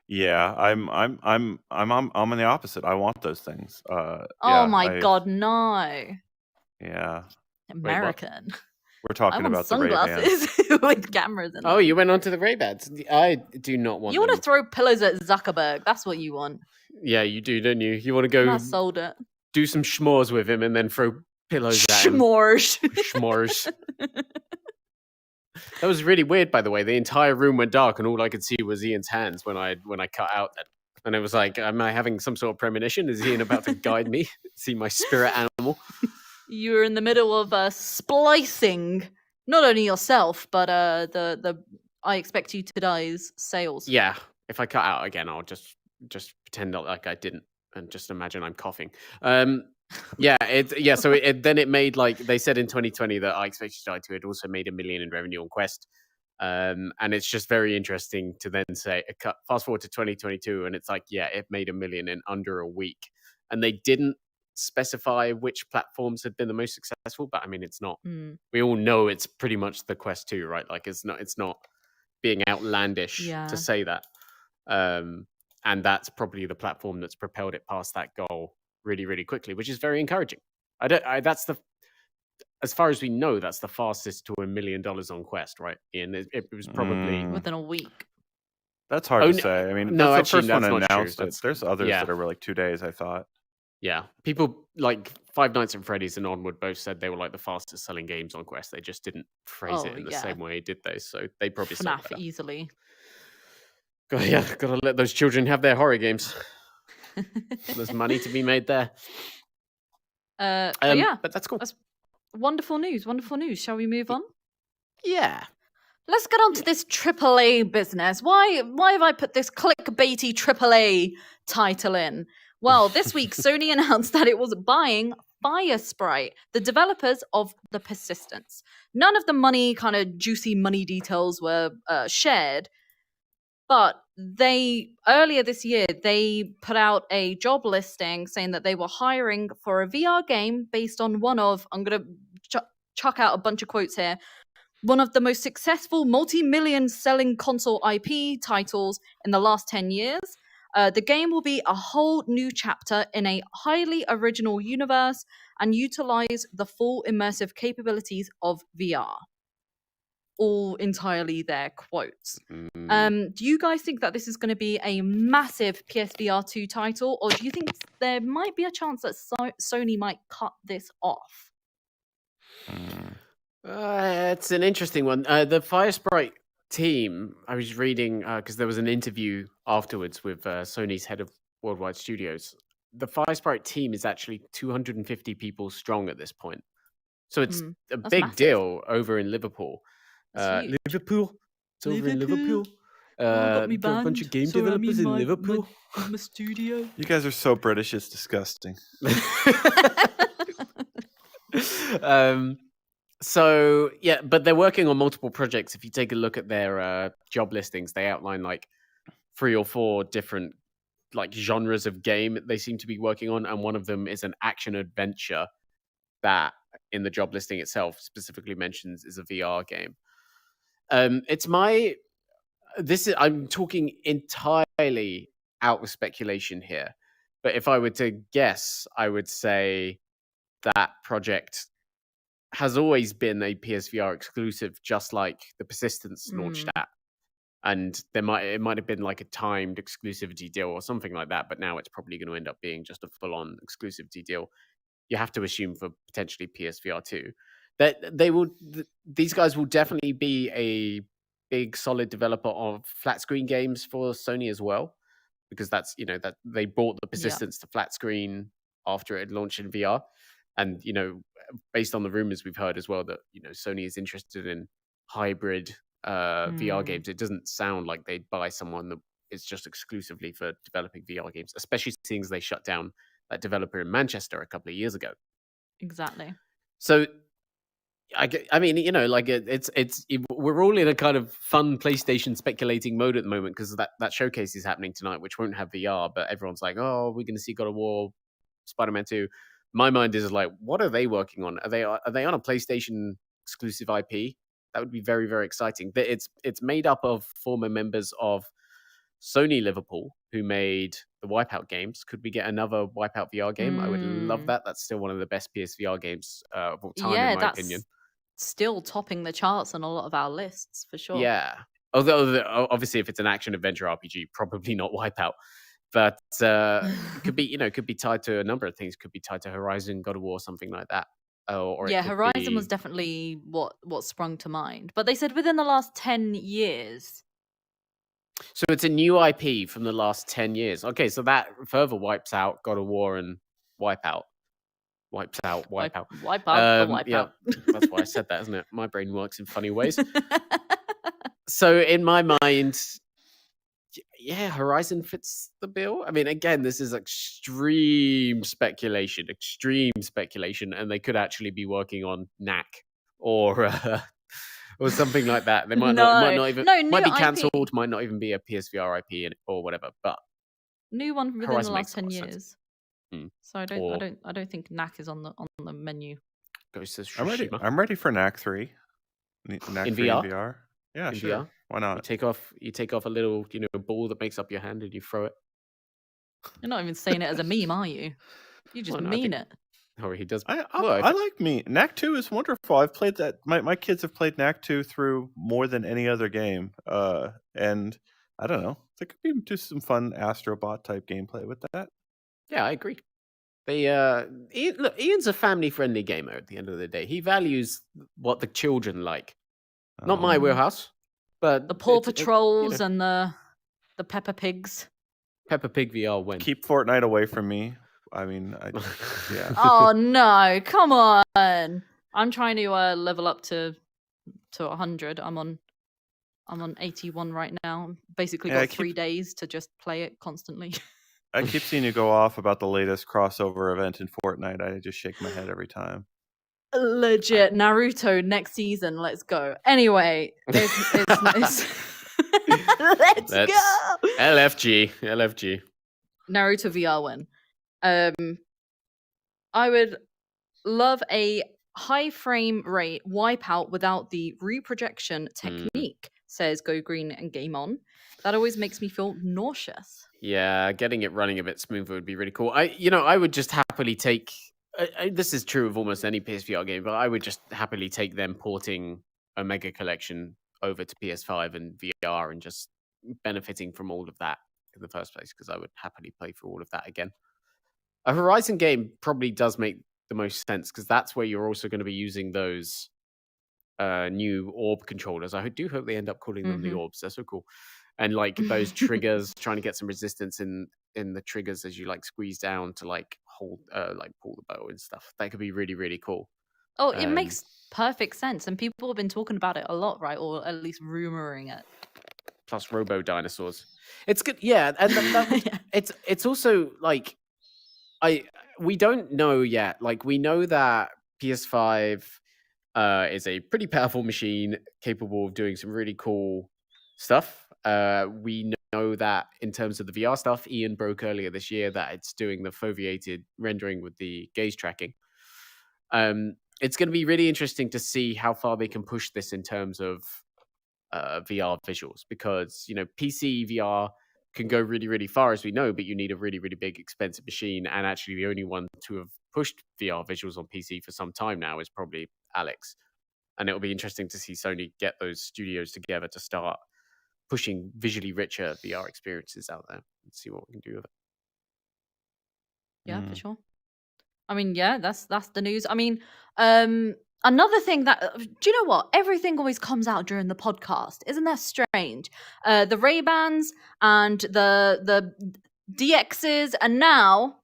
Yeah, I'm on the opposite. I want those things. Oh Yeah, my god, no. yeah. Wait, what? American. We're I talking want about the Ray-Bans. sunglasses with cameras in Oh, them. you went on to the Ray-Bans. I do not want You want them. to throw pillows at Zuckerberg. That's what you want. Yeah, you do, don't you? You want to go I sold it. do some schmores with him and then throw pillows at him. Schmorsh. Schmores. That was really weird, by the way. The entire room went dark, and all I could see was Ian's hands when I cut out. That, and it was like, am I having some sort of premonition? Is Ian about to guide me? See my spirit animal? You were in the middle of splicing not only yourself but the I Expect You to Die's sales. Yeah. If I cut out again, I'll just pretend like I didn't, and just imagine I'm coughing. Yeah, so it made, like they said in 2020 that I Expect You to Die 2 had also made $1 million in revenue on Quest. And it's just very interesting to then say, fast forward to 2022, and it's like, yeah, it made $1 million in under a week. And they didn't specify which platforms had been the most successful, but I mean, it's not. We all know it's pretty much the Quest 2, right? Like, it's not being outlandish to say that. And that's probably the platform that's propelled it past that goal really, really quickly, which is very encouraging. As far as we know, that's the fastest to $1 million on Quest, right? Ian, it was probably within a week. That's hard to say. I mean, no, that's the actually, first one that's not announced true. it. There's others that are like 2 days, I thought. Yeah, people like Five Nights at Freddy's and Onward both said they were like the fastest selling games on Quest. They just didn't phrase it in the same way, did they? So they probably sold FNAF easily. Gotta let those children have their horror games. There's money to be made there. But that's cool. That's wonderful news. Wonderful news. Shall we move on? Yeah. Let's get on to this AAA business. Why have I put this clickbaity AAA title in? Well, this week Sony announced that it was buying Firesprite, the developers of The Persistence. None of the kind of juicy money details were shared, but earlier this year they put out a job listing saying that they were hiring for a VR game based on one of, I'm going to chuck out a bunch of quotes here, one of the most successful multi-million selling console IP titles in the last 10 years. The game will be a whole new chapter in a highly original universe and utilize the full immersive capabilities of VR. All entirely their quotes. Do you guys think that this is going to be a massive PSVR 2 title, or do you think there might be a chance that Sony might cut this off? It's an interesting one. The Firesprite team, I was reading, because there was an interview afterwards with Sony's head of worldwide studios. The Firesprite team is actually 250 people strong at this point. So it's a big massive deal over in Liverpool. Liverpool. It's over in Liverpool. Got me a bunch of game banned. developers in Liverpool. My studio. You guys are so British, it's disgusting. So yeah, but they're working on multiple projects. If you take a look at their job listings, they outline like 3 or 4 different like genres of game they seem to be working on, and one of them is an action adventure that in the job listing itself specifically mentions is a VR game. I'm talking entirely out of speculation here, but if I were to guess, I would say that project has always been a PSVR exclusive, just like the Persistence launched at. And it might have been like a timed exclusivity deal or something like that, but now it's probably going to end up being just a full-on exclusivity deal. You have to assume for potentially PSVR 2 that these guys will definitely be a big solid developer of flat screen games for Sony as well, because that's that they brought the Persistence to flat screen after it had launched in VR. And based on the rumors we've heard as well that Sony is interested in hybrid VR games, it doesn't sound like they'd buy someone that is just exclusively for developing VR games, especially seeing as they shut down that developer in Manchester a couple of years ago. Exactly. So I mean, we're all in a kind of fun PlayStation speculating mode at the moment, because that showcase is happening tonight, which won't have VR, but everyone's like, oh, we're going to see God of War, Spider-Man 2. My mind is like, what are they working on? Are they on a PlayStation exclusive IP? That would be very, very exciting. It's made up of former members of Sony Liverpool, who made the Wipeout games. Could we get another Wipeout VR game? I would love that. That's still one of the best PSVR games of all time, in my opinion. Still topping the charts on a lot of our lists for sure. Yeah. Although obviously, if it's an action adventure RPG, probably not Wipeout. But it could be, could be tied to a number of things. Could be tied to Horizon, God of War, something like that. Or yeah, Horizon was definitely what sprung to mind. But they said within the last 10 years. So it's a new IP from the last 10 years. Okay, so that further wipes out God of War and Wipeout. Wipes out, Wipeout. Wipeout. Yeah, that's why I said that, isn't it? My brain works in funny ways. So in my mind, yeah, Horizon fits the bill. I mean, again, this is extreme speculation, and they could actually be working on Knack or something like that. They might not even might be cancelled, might not even be a PSVR IP or whatever. But new one within Horizon the last 10 makes a lot of years. So I don't think Knack is on the menu. Goes to Tsushima. I'm ready for Knack 3. Knack 3 VR? in VR. Yeah, In sure. VR? Why not? You take off a little, ball that makes up your hand and you throw it. You're not even saying it as a meme, are you? You just mean it. Oh, he does. I like me. Knack 2 is wonderful. I've played that. My kids have played Knack 2 through more than any other game. And I don't know. There could be just some fun Astrobot type gameplay with that. Yeah, I agree. Ian's a family-friendly gamer at the end of the day. He values what the children like. Not my wheelhouse, but the Paw Patrols and the Peppa Pigs. Peppa Pig VR win. Keep Fortnite away from me. I mean, yeah. Oh no, come on. I'm trying to level up to 100. I'm on 81 right now. Basically got 3 days to just play it constantly. I keep seeing you go off about the latest crossover event in Fortnite. I just shake my head every time. Legit, Naruto next season. Let's go. Anyway, it's nice. Let's go. LFG. Naruto VR win. I would love a high frame rate Wipeout without the reprojection technique, says Go Green and Game On. That always makes me feel nauseous. Yeah, getting it running a bit smoother would be really cool. I would just happily take. This is true of almost any PSVR game, but I would just happily take them porting Omega Collection over to PS5 and VR and just benefiting from all of that in the first place, because I would happily play through all of that again. A Horizon game probably does make the most sense, because that's where you're also going to be using those new orb controllers. I do hope they end up calling them the orbs. They're so cool. And those triggers, trying to get some resistance in the triggers as you squeeze down to hold pull the bow and stuff. That could be really, really cool. Oh, it makes perfect sense, and people have been talking about it a lot, right? Or at least rumoring it. Plus robo dinosaurs. It's good, yeah. And it's also we don't know yet. We know that PS5 is a pretty powerful machine capable of doing some really cool stuff. We know that in terms of the VR stuff, Ian broke earlier this year that it's doing the foveated rendering with the gaze tracking. It's going to be really interesting to see how far they can push this in terms of VR visuals, because PC VR can go really, really far, as we know, but you need a really, really big, expensive machine. And actually, the only one to have pushed VR visuals on PC for some time now is probably Alex. And it'll be interesting to see Sony get those studios together to start pushing visually richer VR experiences out there and see what we can do with it. Yeah, for sure. I mean, yeah, that's the news. I mean, another thing that do you know what? Everything always comes out during the podcast. Isn't that strange? The Ray-Bans and the DXs, and now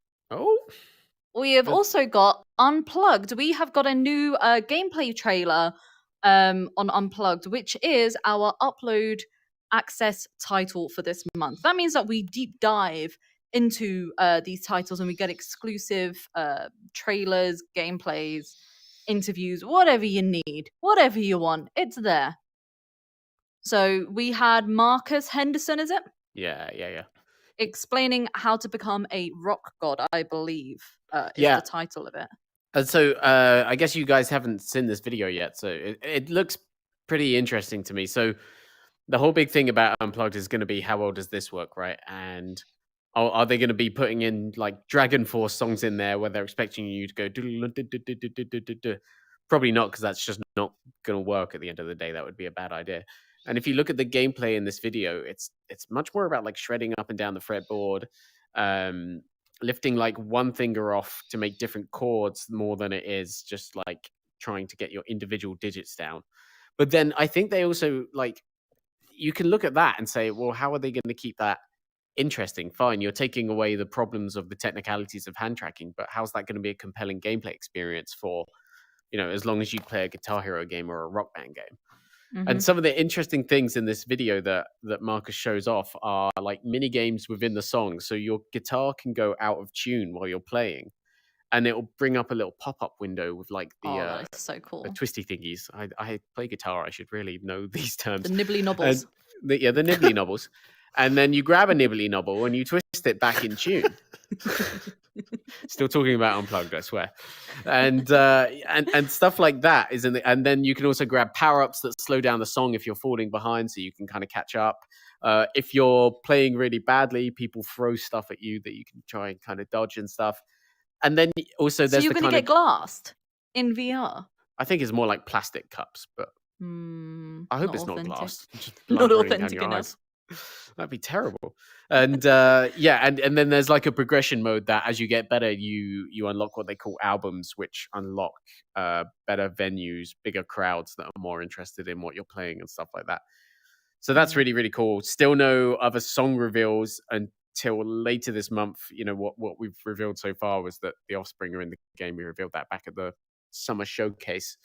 we have also got Unplugged. We have got a new gameplay trailer on Unplugged, which is our upload access title for this month. That means that we deep dive into these titles and we get exclusive trailers, gameplays, interviews, whatever you need, whatever you want, it's there. So we had Marcus Henderson, is it? Yeah. Explaining how to become a rock god, I believe, is the title of it. And so I guess you guys haven't seen this video yet, so it looks pretty interesting to me. So the whole big thing about Unplugged is going to be how well does this work, right? And are they going to be putting in like Dragon Force songs in there where they're expecting you to go? Probably not, because that's just not going to work at the end of the day. That would be a bad idea. And if you look at the gameplay in this video, it's much more about like shredding up and down the fretboard, lifting like one finger off to make different chords more than it is just like trying to get your individual digits down. But then I think they also like, you can look at that and say, well, how are they going to keep that interesting? Fine, you're taking away the problems of the technicalities of hand tracking, but how's that going to be a compelling gameplay experience for, as long as you play a Guitar Hero game or a Rock Band game? And some of the interesting things in this video that Marcus shows off are like mini games within the song. So your guitar can go out of tune while you're playing, and it'll bring up a little pop-up window with like the that's so cool. the twisty thingies. I play guitar. I should really know these terms. The Nibbly Nobbles. The Nibbly Nobbles. And then you grab a Nibbly Nobble and you twist it back in tune. Still talking about Unplugged, I swear. And stuff like that is in the. And then you can also grab power-ups that slow down the song if you're falling behind, so you can kind of catch up. If you're playing really badly, people throw stuff at you that you can try and kind of dodge and stuff. And then also there's you're going to get glassed in VR? I think it's more like plastic cups, but I hope it's authentic. not glass. Just Not blood running down authentic your enough. eyes. That'd be terrible. And and then there's like a progression mode that as you get better, you unlock what they call albums, which unlock better venues, bigger crowds that are more interested in what you're playing and stuff like that. So that's really, really cool. Still no other song reveals until later this month. What we've revealed so far was that the Offspring are in the game. We revealed that back at the summer showcase.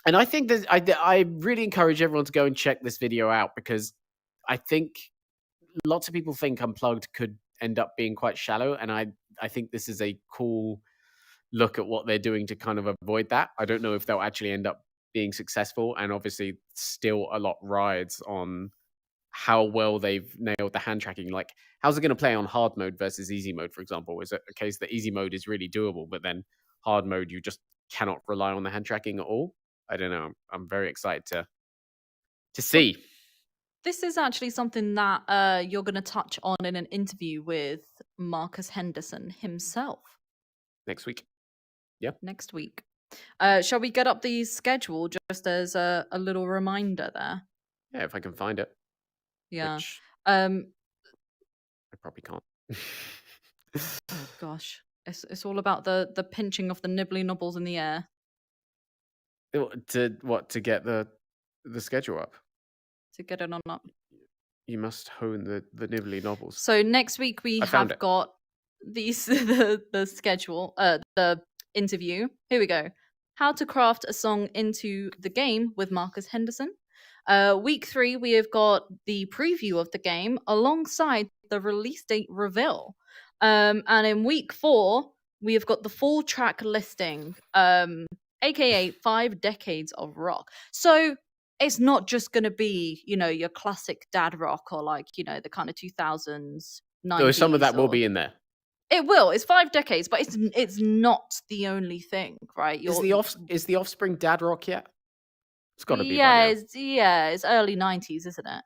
And I think that I really encourage everyone to go and check this video out, because I think lots of people think Unplugged could end up being quite shallow. And I think this is a cool look at what they're doing to kind of avoid that. I don't know if they'll actually end up being successful. And obviously still a lot rides on how well they've nailed the hand tracking. Like, how's it going to play on hard mode versus easy mode, for example? Is it a case that easy mode is really doable, but then hard mode, you just cannot rely on the hand tracking at all? I don't know. I'm very excited to see. This is actually something that you're going to touch on in an interview with Marcus Henderson himself. Next week. Yeah. Next week. Shall we get up the schedule just as a little reminder there? Yeah, if I can find it. Yeah. Which I probably can't. Gosh. It's all about the pinching of the Nibbly Nobbles in the air. To get the schedule up? To get it on up. You must hone the Nibbly Nobbles. So next week we have got the schedule, the interview. Here we go. How to craft a song into the game with Marcus Henderson. Week 3 we have got the preview of the game alongside the release date reveal. And in week 4 we have got the full track listing. AKA 5 decades of rock. So it's not just going to be, your classic dad rock or like, the kind of 2000s, 90s. So some of that will be in there. It will. It's 5 decades, but it's not the only thing, right? Is the Offspring dad rock yet? It's got to be. It's early 90s, isn't it?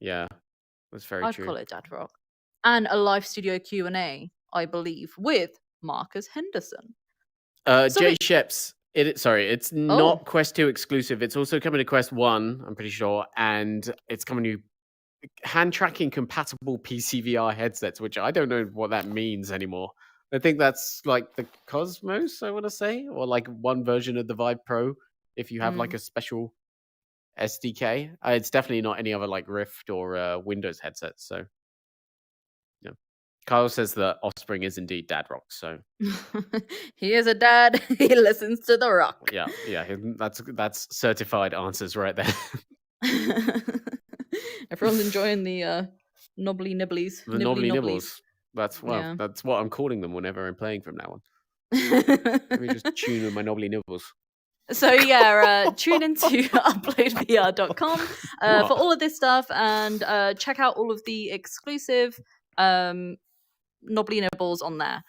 Yeah, that's very true. I'd call it dad rock. And a live studio Q&A, I believe, with Marcus Henderson. Jay Sheps. It's not Quest 2 exclusive. It's also coming to Quest 1, I'm pretty sure, and it's coming to hand tracking compatible PC VR headsets, which I don't know what that means anymore. I think that's like the Cosmos, I want to say, or like one version of the Vive Pro if you have like a special SDK. It's definitely not any other like Rift or Windows headsets. So, yeah. Kyle says that Offspring is indeed dad rock. So he is a dad. He listens to the rock. Yeah. That's certified answers right there. Everyone's enjoying the knobbly nibblies. The knobbly nibbles. That's what I'm calling them whenever I'm playing from now on. Let me just tune with my knobbly nibbles. So tune into UploadVR.com for all of this stuff, and check out all of the exclusive knobbly nibbles on there.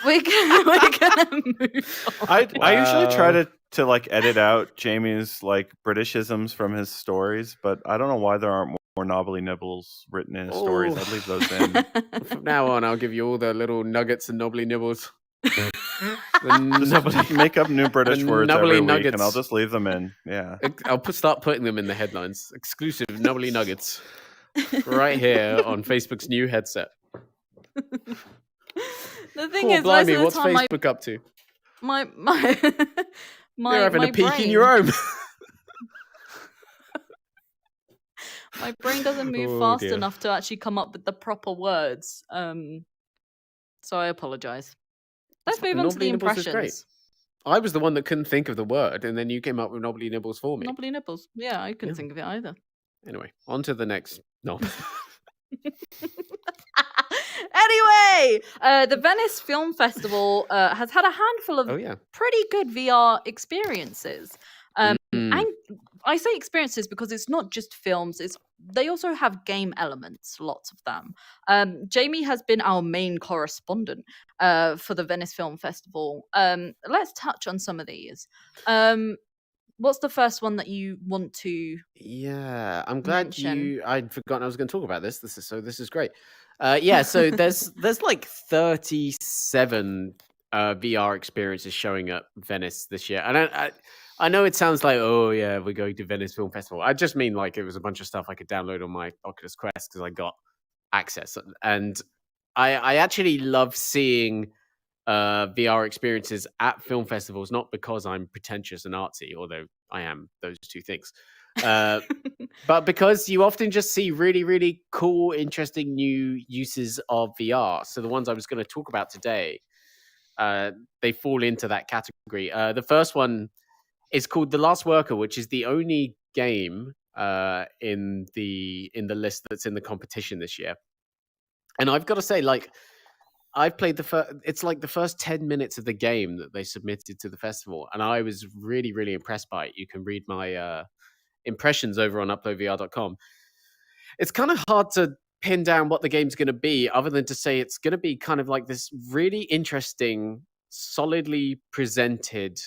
We're gonna move on. I usually try to to like edit out Jamie's like Britishisms from his stories, but I don't know why there aren't more Nibbly Nibbles written in his stories. I'd leave those in. From now on, I'll give you all the little nuggets and Nibbly Nibbles. Just make up new British words Nubbly every week, nuggets. and I'll just leave them in. Yeah, I'll start putting them in the headlines. Exclusive Nubbly Nuggets, right here on Facebook's new headset. The thing is, most blimey, of the what's time, Facebook up to? my You're having my a peek brain, in your own. my brain doesn't move Oh, fast dear. enough to actually come up with the proper words. So I apologize. Let's move on to the Nibbly Nibbles is great. impressions. I was the one that couldn't think of the word, and then you came up with Nibbly Nibbles for me. Nibbly Nibbles. Yeah, I couldn't Yeah. think of it either. Anyway, on to the next. No. Anyway, the Venice Film Festival has had a handful of Oh yeah. pretty good VR experiences. Mm. And I say experiences because it's not just films, they also have game elements, lots of them. Jamie has been our main correspondent for the Venice Film Festival. Let's touch on some of these. What's the first one that you want to Yeah, I'm glad mention? I'd forgotten I was going to talk about this. This is great. Yeah, so there's like 37 VR experiences showing at Venice this year, and I know it sounds like, oh yeah, we're going to Venice Film Festival. I just mean like it was a bunch of stuff I could download on my Oculus Quest because I got access, and I actually love seeing VR experiences at film festivals, not because I'm pretentious and artsy, although I am those two things, but because you often just see really, really cool, interesting new uses of VR. So the ones I was going to talk about today, they fall into that category. The first one is called The Last Worker, which is the only game in the list that's in the competition this year. And I've got to say, like, I've played it's like the first 10 minutes of the game that they submitted to the festival, and I was really, really impressed by it. You can read my impressions over on UploadVR.com. It's kind of hard to pin down what the game's going to be, other than to say it's going to be kind of like this really interesting, solidly presented,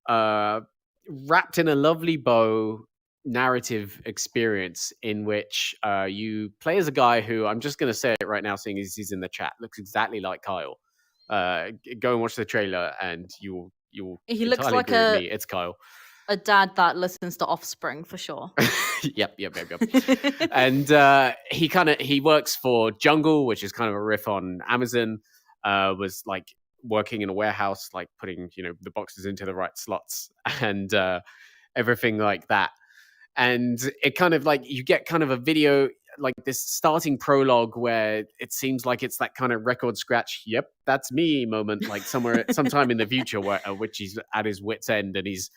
wrapped in a lovely bow narrative experience in which you play as a guy who, I'm just going to say it right now, seeing as he's in the chat, looks exactly like Kyle. Go and watch the trailer and you'll He looks entirely like agree with me. It's Kyle. a dad that listens to Offspring for sure. Yep. And he works for Jungle, which is kind of a riff on Amazon. Was like working in a warehouse, like putting the boxes into the right slots and everything like that. And it kind of like you get kind of a video, like this starting prologue where it seems like it's that kind of record scratch, yep, that's me moment, like sometime in the future where which he's at his wit's end and he's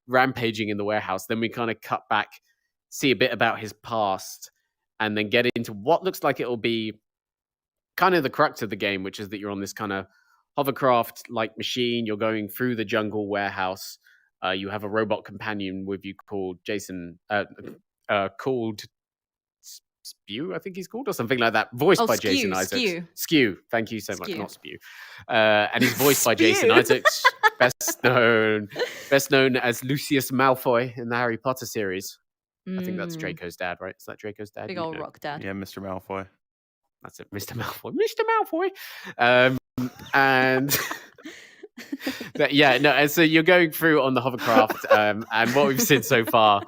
rampaging in the warehouse. Then we kind of cut back, see a bit about his past, and then get into what looks like it'll be kind of the crux of the game, which is that you're on this kind of hovercraft like machine. You're going through the jungle warehouse. You have a robot companion with you called Jason, called Spew, I think he's called, or something like that, voiced by Jason Isaacs. Skew, thank you so much, not Spew. And he's voiced by Jason Isaacs, best known as Lucius Malfoy in the Harry Potter series. I think that's Draco's dad, right? Is that Draco's dad? Big old rock dad. Yeah, Mr. Malfoy. That's it, Mr. Malfoy. And and so you're going through on the hovercraft, and what we've seen so far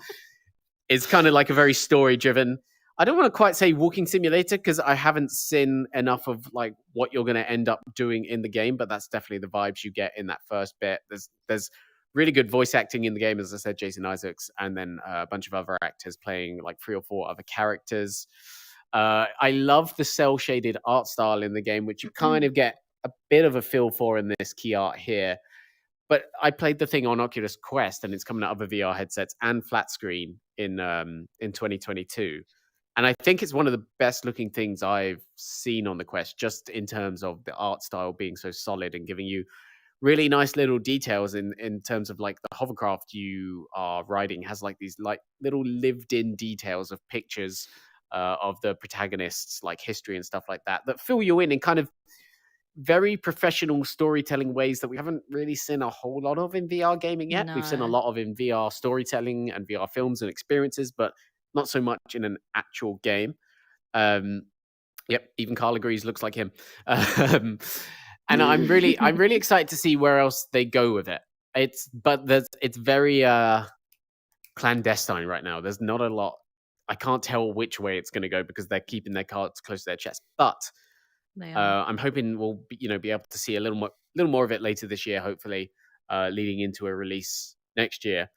is kind of like a very story-driven. I don't want to quite say walking simulator because I haven't seen enough of like what you're going to end up doing in the game, but that's definitely the vibes you get in that first bit. There's really good voice acting in the game, as I said, Jason Isaacs, and then a bunch of other actors playing like 3 or 4 other characters. I love the cel-shaded art style in the game, which you kind of get a bit of a feel for in this key art here. But I played the thing on Oculus Quest, and it's coming out of other VR headsets and flat screen in 2022. And I think it's one of the best looking things I've seen on the Quest, just in terms of the art style being so solid and giving you really nice little details in terms of like the hovercraft you are riding has like these like little lived in details of pictures of the protagonists, like history and stuff like that fill you in and kind of very professional storytelling ways that we haven't really seen a whole lot of in VR gaming yet. We've seen a No. lot of in VR storytelling and VR films and experiences, but not so much in an actual game. Yep, even Carl agrees. Looks like him. And I'm really excited to see where else they go with it. It's very clandestine right now. There's not a lot. I can't tell which way it's going to go because they're keeping their cards close to their chest. But I'm hoping we'll be able to see a little more of it later this year, hopefully, leading into a release next year.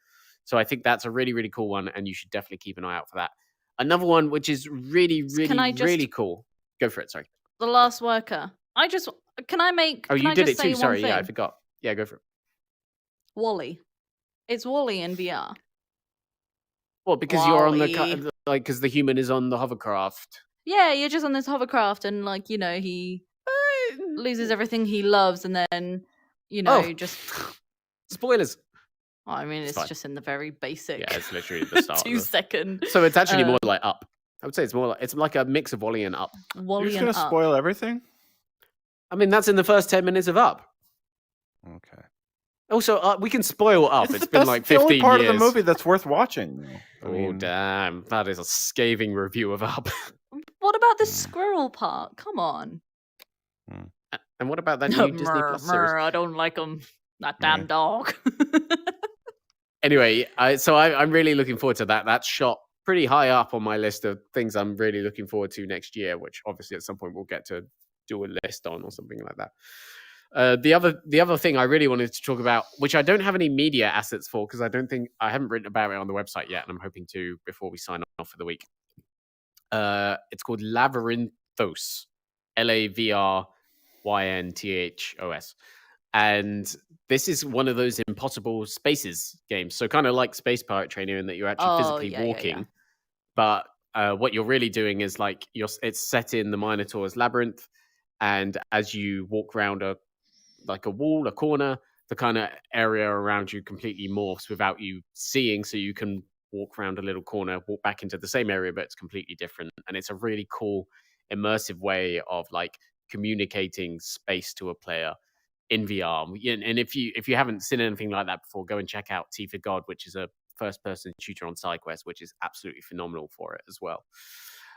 So I think that's a really, really cool one, and you should definitely keep an eye out for that. Another one which is really, really, really cool. Go for it. Sorry. The Last Worker. Can I make? Oh, you did it too. Sorry, yeah, I forgot. Yeah, go for it. Wally. It's Wally in VR. Well, because you're on the because the human is on the hovercraft. Yeah, you're just on this hovercraft, and he loses everything he loves, and then just spoilers. Well, I mean, it's just in the very basic. Yeah, it's literally the start. 2 second. So it's actually more like Up. I would say it's like a mix of Wally and Up. You're just gonna spoil everything? I mean, that's in the first 10 minutes of Up. Okay. Also, we can spoil Up. It's been like 15 years. It's the only part years. of the movie that's worth watching. Damn. That is a scathing review of Up. What about the squirrel part? Come on. And what about that new Disney Plus series? I don't like them. That damn dog. Anyway, I'm really looking forward to that. That's shot pretty high up on my list of things I'm really looking forward to next year, which obviously at some point we'll get to do a list on or something like that. The other thing I really wanted to talk about, which I don't have any media assets for because I haven't written about it on the website yet, and I'm hoping to before we sign off for the week. It's called Labyrinthos, LAVRYNTHOS, and this is one of those impossible spaces games. So kind of like Space Pirate Trainer in that you're actually physically walking, but what you're really doing is like it's set in the Minotaur's labyrinth, and as you walk around a wall, a corner, the kind of area around you completely morphs without you seeing, so you can walk around a little corner, walk back into the same area, but it's completely different. And it's a really cool, immersive way of like communicating space to a player in VR. And if you haven't seen anything like that before, go and check out T for God, which is a first-person shooter on SideQuest, which is absolutely phenomenal for it as well.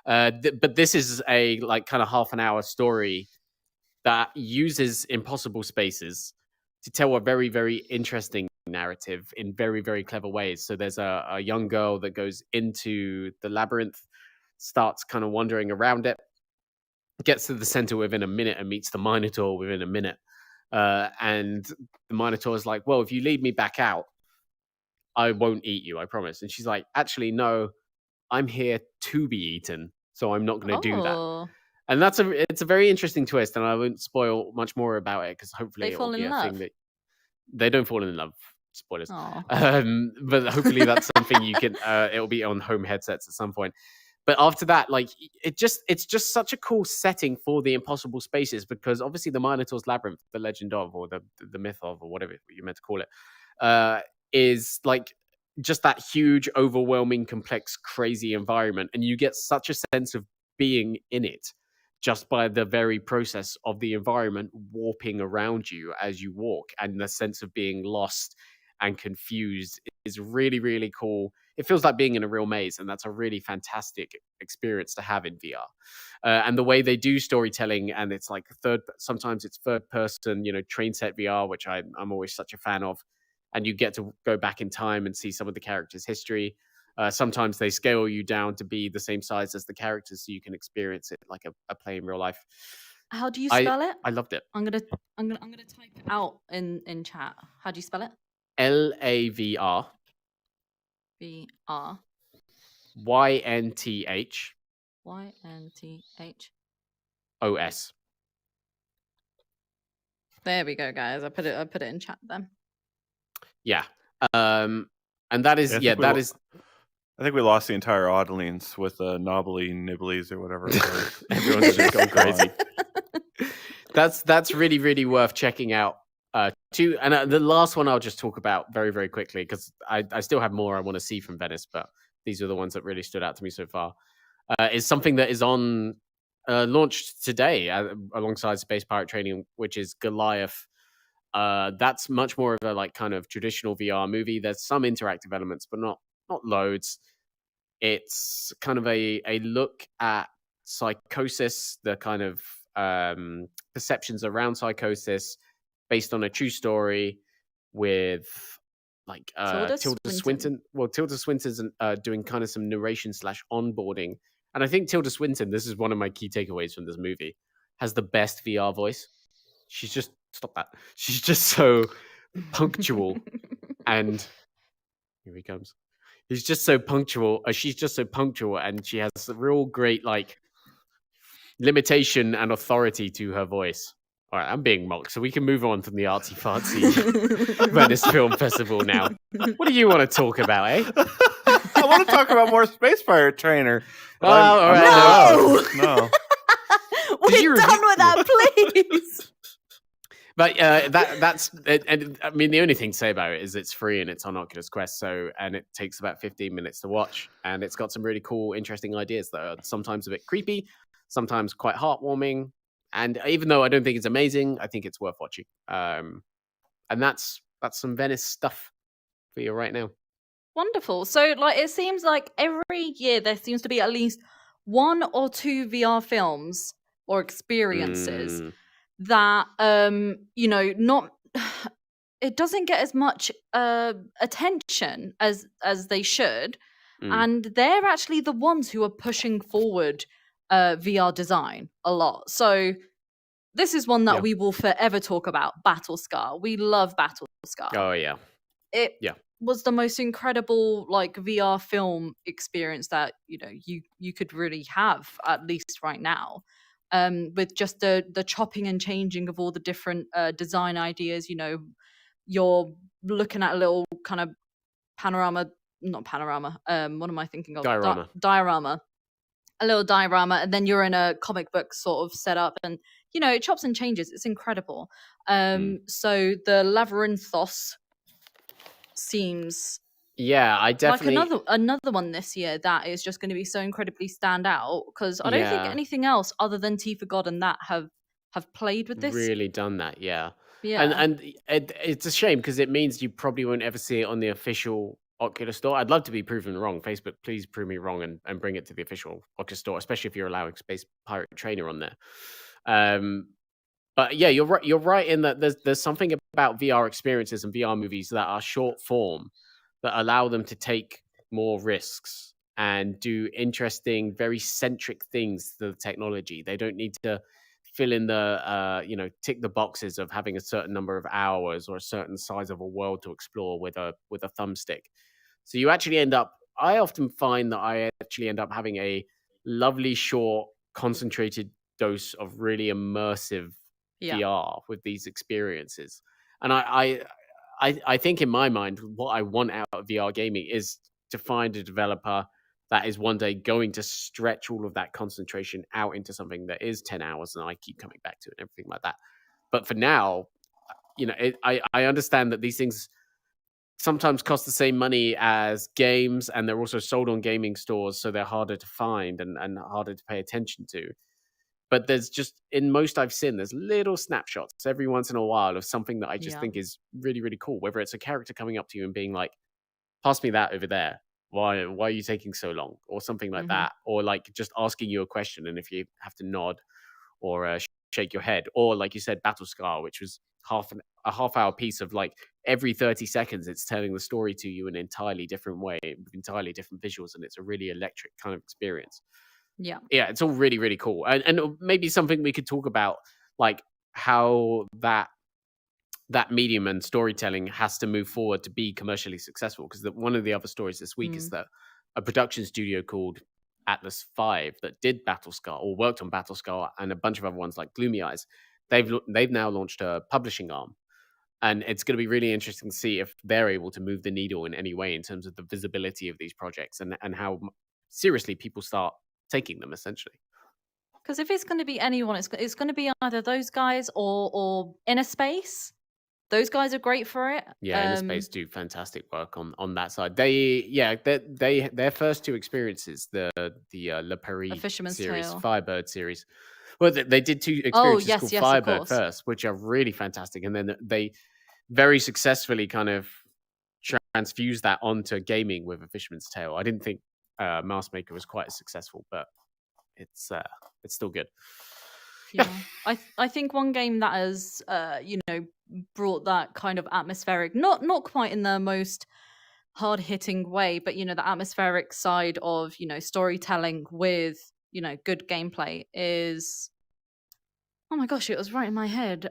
But this is a like kind of half an hour story that uses impossible spaces to tell a very, very interesting narrative in very, very clever ways. So there's a young girl that goes into the labyrinth, starts kind of wandering around it, gets to the center within a minute and meets the Minotaur within a minute. And the Minotaur is like, well, if you lead me back out, I won't eat you, I promise. And she's like, actually, no, I'm here to be eaten, so I'm not going to do that. And it's a very interesting twist, and I won't spoil much more about it because hopefully it will be a thing that they don't fall in love. Spoilers. But hopefully that's something you can. It'll be on home headsets at some point. But after that, like it's just such a cool setting for the impossible spaces because obviously the Minotaur's Labyrinth, the legend of, or the myth of, or whatever you meant to call it, is like just that huge, overwhelming, complex, crazy environment, and you get such a sense of being in it just by the very process of the environment warping around you as you walk, and the sense of being lost and confused is really, really cool. It feels like being in a real maze, and that's a really fantastic experience to have in VR. And the way they do storytelling, and it's like sometimes it's third person, train set VR, which I'm always such a fan of. And you get to go back in time and see some of the characters' history. Sometimes they scale you down to be the same size as the characters, so you can experience it like a play in real life. How do you spell it? I loved it. I'm gonna type it out in chat. How do you spell it? LAVR VR YNTH OS. There we go, guys. I put it in chat then. Yeah. And that is that is. I think we lost the entire audience with Knobbly Nibblies or whatever it was. Everyone's just going crazy. That's really, really worth checking out. Too, and the last one I'll just talk about very, very quickly because I still have more I want to see from Venice, but these are the ones that really stood out to me so far. Is something that is on launched today alongside Space Pirate Training, which is Goliath. That's much more of a like kind of traditional VR movie. There's some interactive elements, but not loads. It's kind of a look at psychosis, the kind of perceptions around psychosis based on a true story with like Tilda Swinton. Well, Tilda Swinton's doing kind of some narration / onboarding. And I think Tilda Swinton, this is one of my key takeaways from this movie, has the best VR voice. She's just, stop that. She's just so punctual. And here he comes. He's just so punctual. She's just so punctual. And she has a real great, like, limitation and authority to her voice. All right, I'm being mocked, so we can move on from the artsy fartsy Venice Film Festival now. What do you want to talk about, eh? I want to talk about more Space Pirate Trainer. All right, no. We're done with that, please. But that's, and I mean, the only thing to say about it is it's free and it's on Oculus Quest, and it takes about 15 minutes to watch, and it's got some really cool, interesting ideas that are sometimes a bit creepy, sometimes quite heartwarming. And even though I don't think it's amazing, I think it's worth watching. And that's some Venice stuff for you right now. Wonderful. So, like, it seems like every year there seems to be at least 1 or 2 VR films or experiences that, not it doesn't get as much attention as they should, and they're actually the ones who are pushing forward VR design a lot. So this is one that we will forever talk about, Battlescar. We love Battlescar. Oh, yeah. It was the most incredible, like, VR film experience that, you could really have, at least right now. With just the chopping and changing of all the different design ideas. You're looking at a little kind of not panorama. What am I thinking of? Diorama. A little diorama, and then you're in a comic book sort of setup, and it chops and changes. It's incredible. So the Labyrinthos seems I definitely like another one this year that is just going to be so incredibly stand out, because I don't think anything else other than Tea for God and that have played with this. Really done that, and it's a shame because it means you probably won't ever see it on the official Oculus Store. I'd love to be proven wrong. Facebook, please prove me wrong and bring it to the official Oculus Store, especially if you're allowing Space Pirate Trainer on there. But yeah, you're right in that there's something about VR experiences and VR movies that are short form that allow them to take more risks and do interesting, very centric things to the technology. They don't need to fill in the tick the boxes of having a certain number of hours or a certain size of a world to explore with a thumbstick. So you actually I often find that I actually end up having a lovely, short, concentrated dose of really immersive VR with these experiences. And I think in my mind, what I want out of VR gaming is to find a developer that is one day going to stretch all of that concentration out into something that is 10 hours and I keep coming back to it and everything like that. But for now, I understand that these things sometimes cost the same money as games, and they're also sold on gaming stores, so they're harder to find and harder to pay attention to. But there's just, in most I've seen, there's little snapshots every once in a while of something that I just think is really, really cool. Whether it's a character coming up to you and being like, pass me that over there. Why are you taking so long? Or something like that. Or like just asking you a question, and if you have to nod or shake your head. Or like you said, Battlescar, which was a half-hour piece of like every 30 seconds it's telling the story to you in an entirely different way, with entirely different visuals, and it's a really electric kind of experience. Yeah, it's all really, really cool. And maybe something we could talk about, like how that medium and storytelling has to move forward to be commercially successful. Because one of the other stories this week is that a production studio called Atlas 5 that did Battlescar, or worked on Battlescar, and a bunch of other ones like Gloomy Eyes, they've now launched a publishing arm. And it's going to be really interesting to see if they're able to move the needle in any way in terms of the visibility of these projects and how seriously people start taking them, essentially. Because if it's going to be anyone, it's going to be either those guys or Inner Space. those guys are great for it. Yeah, Inner Space do fantastic work on that side. Their first two experiences, the Le A Paris Fisherman's series, Tale. Firebird series. Well, they did two Oh, experiences called yes, of Firebird course. first, which are really fantastic, and then they very successfully kind of transfused that onto gaming with A Fisherman's Tale. I didn't think Mouse Maker was quite as successful, but it's still good. Yeah, I think one game that has brought that kind of atmospheric, not quite in the most hard hitting way, but the atmospheric side of storytelling with good gameplay is. Oh my gosh, it was right in my head.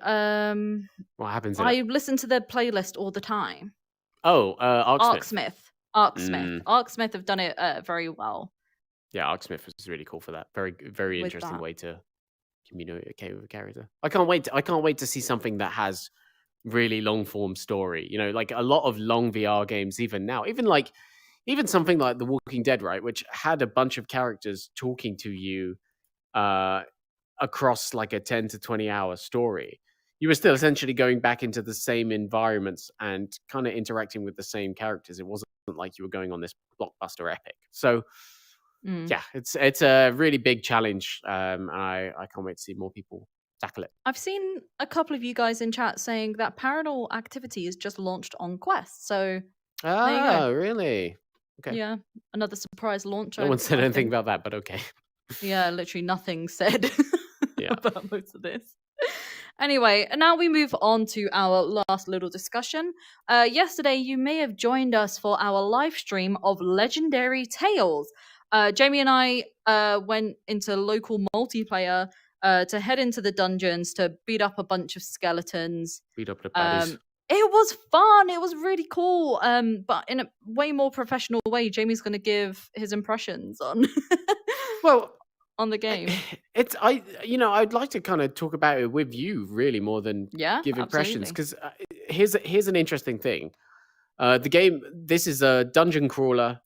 What happens in I it? listen to their playlist all the time. Oh, Arcsmith. Arcsmith. Arcsmith have done it very well. Yeah, Arcsmith was really cool for that. Very, very With interesting that. way to communicate with a character. I can't wait to see something that has really long form story. Like a lot of long VR games, even now, even something like The Walking Dead, right, which had a bunch of characters talking to you across like a 10 to 20 hour story. You were still essentially going back into the same environments and kind of interacting with the same characters. It wasn't like you were going on this blockbuster epic. So yeah, it's a really big challenge. And I can't wait to see more people tackle it. I've seen a couple of you guys in chat saying that Paranormal Activity is just launched on Quest. So there you go. Oh, really? Okay. Yeah, another surprise launch. No one said I anything think. about that, but okay. Yeah, literally nothing said Yeah. about most of this. Anyway, and now we move on to our last little discussion. Yesterday, you may have joined us for our live stream of Legendary Tales. Jamie and I went into local multiplayer to head into the dungeons to beat up a bunch of skeletons. Beat up the baddies. It was fun. It was really cool. But in a way more professional way, Jamie's going to give his impressions on Well, on the game. I'd like to kind of talk about it with you really more than give impressions, because here's an interesting thing. The game, this is a dungeon crawler.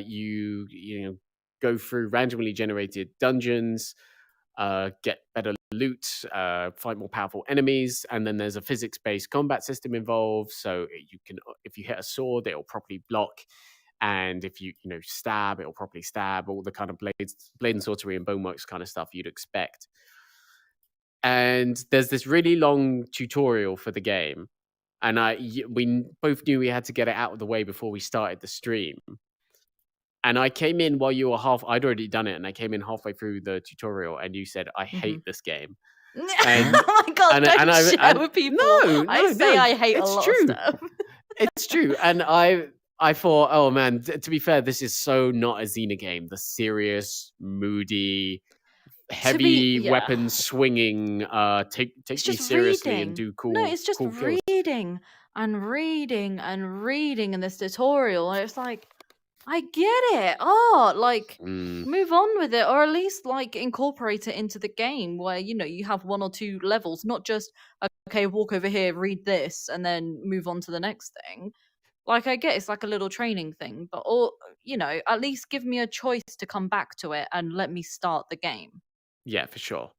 You go through randomly generated dungeons, get better loot, fight more powerful enemies, and then there's a physics-based combat system involved. So you can, if you hit a sword, it'll properly block, and if you stab, it'll properly stab. All the kind of blade and sorcery and boneworks kind of stuff you'd expect. And there's this really long tutorial for the game, and we both knew we had to get it out of the way before we started the stream. And I came in while you were I'd already done it, and I came in halfway through the tutorial, and you said, "I hate this game." And, oh my god! Don't share with people. No, I say I hate a lot of stuff. It's true, and I thought, oh man, to be fair, this is so not a Zeena game. The serious, moody, heavy weapon swinging, take me seriously and do cool. No, it's just cool reading and reading and reading in this tutorial, and it's like, I get it. Move on with it, or at least incorporate it into the game where you have one or two levels, not just okay, walk over here, read this, and then move on to the next thing. I get it's like a little training thing, but at least give me a choice to come back to it and let me start the game. Yeah, for sure.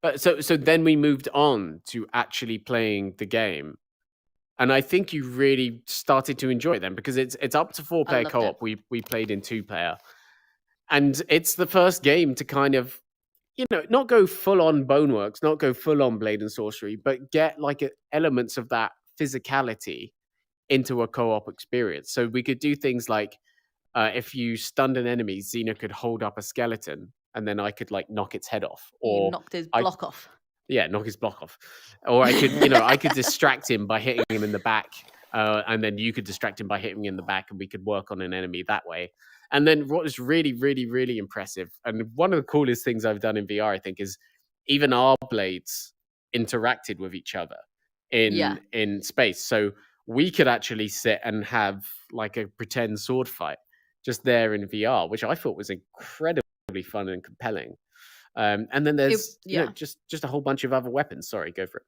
But so then we moved on to actually playing the game. And I think you really started to enjoy it then, because it's up to 4-player co-op. We played in 2-player. And it's the first game to kind of, not go full on boneworks, not go full on blade and sorcery, but get elements of that physicality into a co-op experience. So we could do things like if you stunned an enemy, Zeena could hold up a skeleton, and then I could knock its head off, or knocked his block off. Yeah, knock his block off. Or I could, I could distract him by hitting him in the back, and then you could distract him by hitting him in the back, and we could work on an enemy that way. And then what was really, really, really impressive, and one of the coolest things I've done in VR, I think, is even our blades interacted with each other in space. So we could actually sit and have a pretend sword fight just there in VR, which I thought was incredibly fun and compelling. And then there's just a whole bunch of other weapons. Sorry, go for it.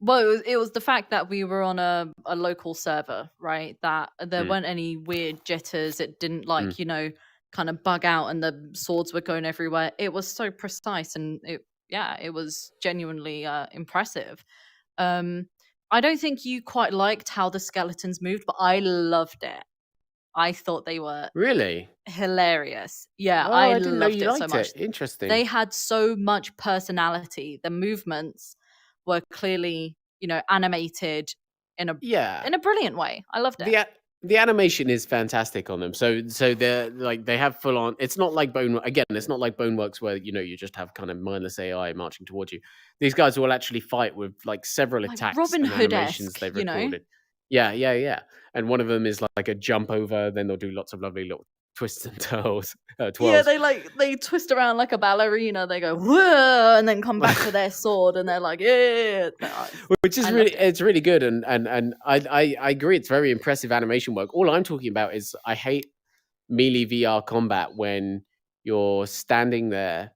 Well, it was the fact that we were on a local server, right? That there weren't any weird jitters. It didn't kind of bug out, and the swords were going everywhere. It was so precise, and it was genuinely impressive. I don't think you quite liked how the skeletons moved, but I loved it. I thought they were Really? hilarious. Yeah, Oh, I I didn't know loved you it so liked much. it. Interesting. They had so much personality. The movements were clearly, animated in a Yeah. brilliant way. I loved it. The animation is fantastic on them. So they're like they have full on. It's not like It's not like Boneworks where you just have kind of mindless AI marching towards you. These guys will actually fight with like several Like attacks Robin and animations Hood-esque, they've you know? recorded. Yeah. And one of them is like a jump over. Then they'll do lots of lovely little twists and twirls. Yeah, they twist around like a ballerina. They go whoa, and then come back to their sword, and they're like, yeah. Which is it's really good, and I agree. It's very impressive animation work. All I'm talking about is I hate melee VR combat when you're standing there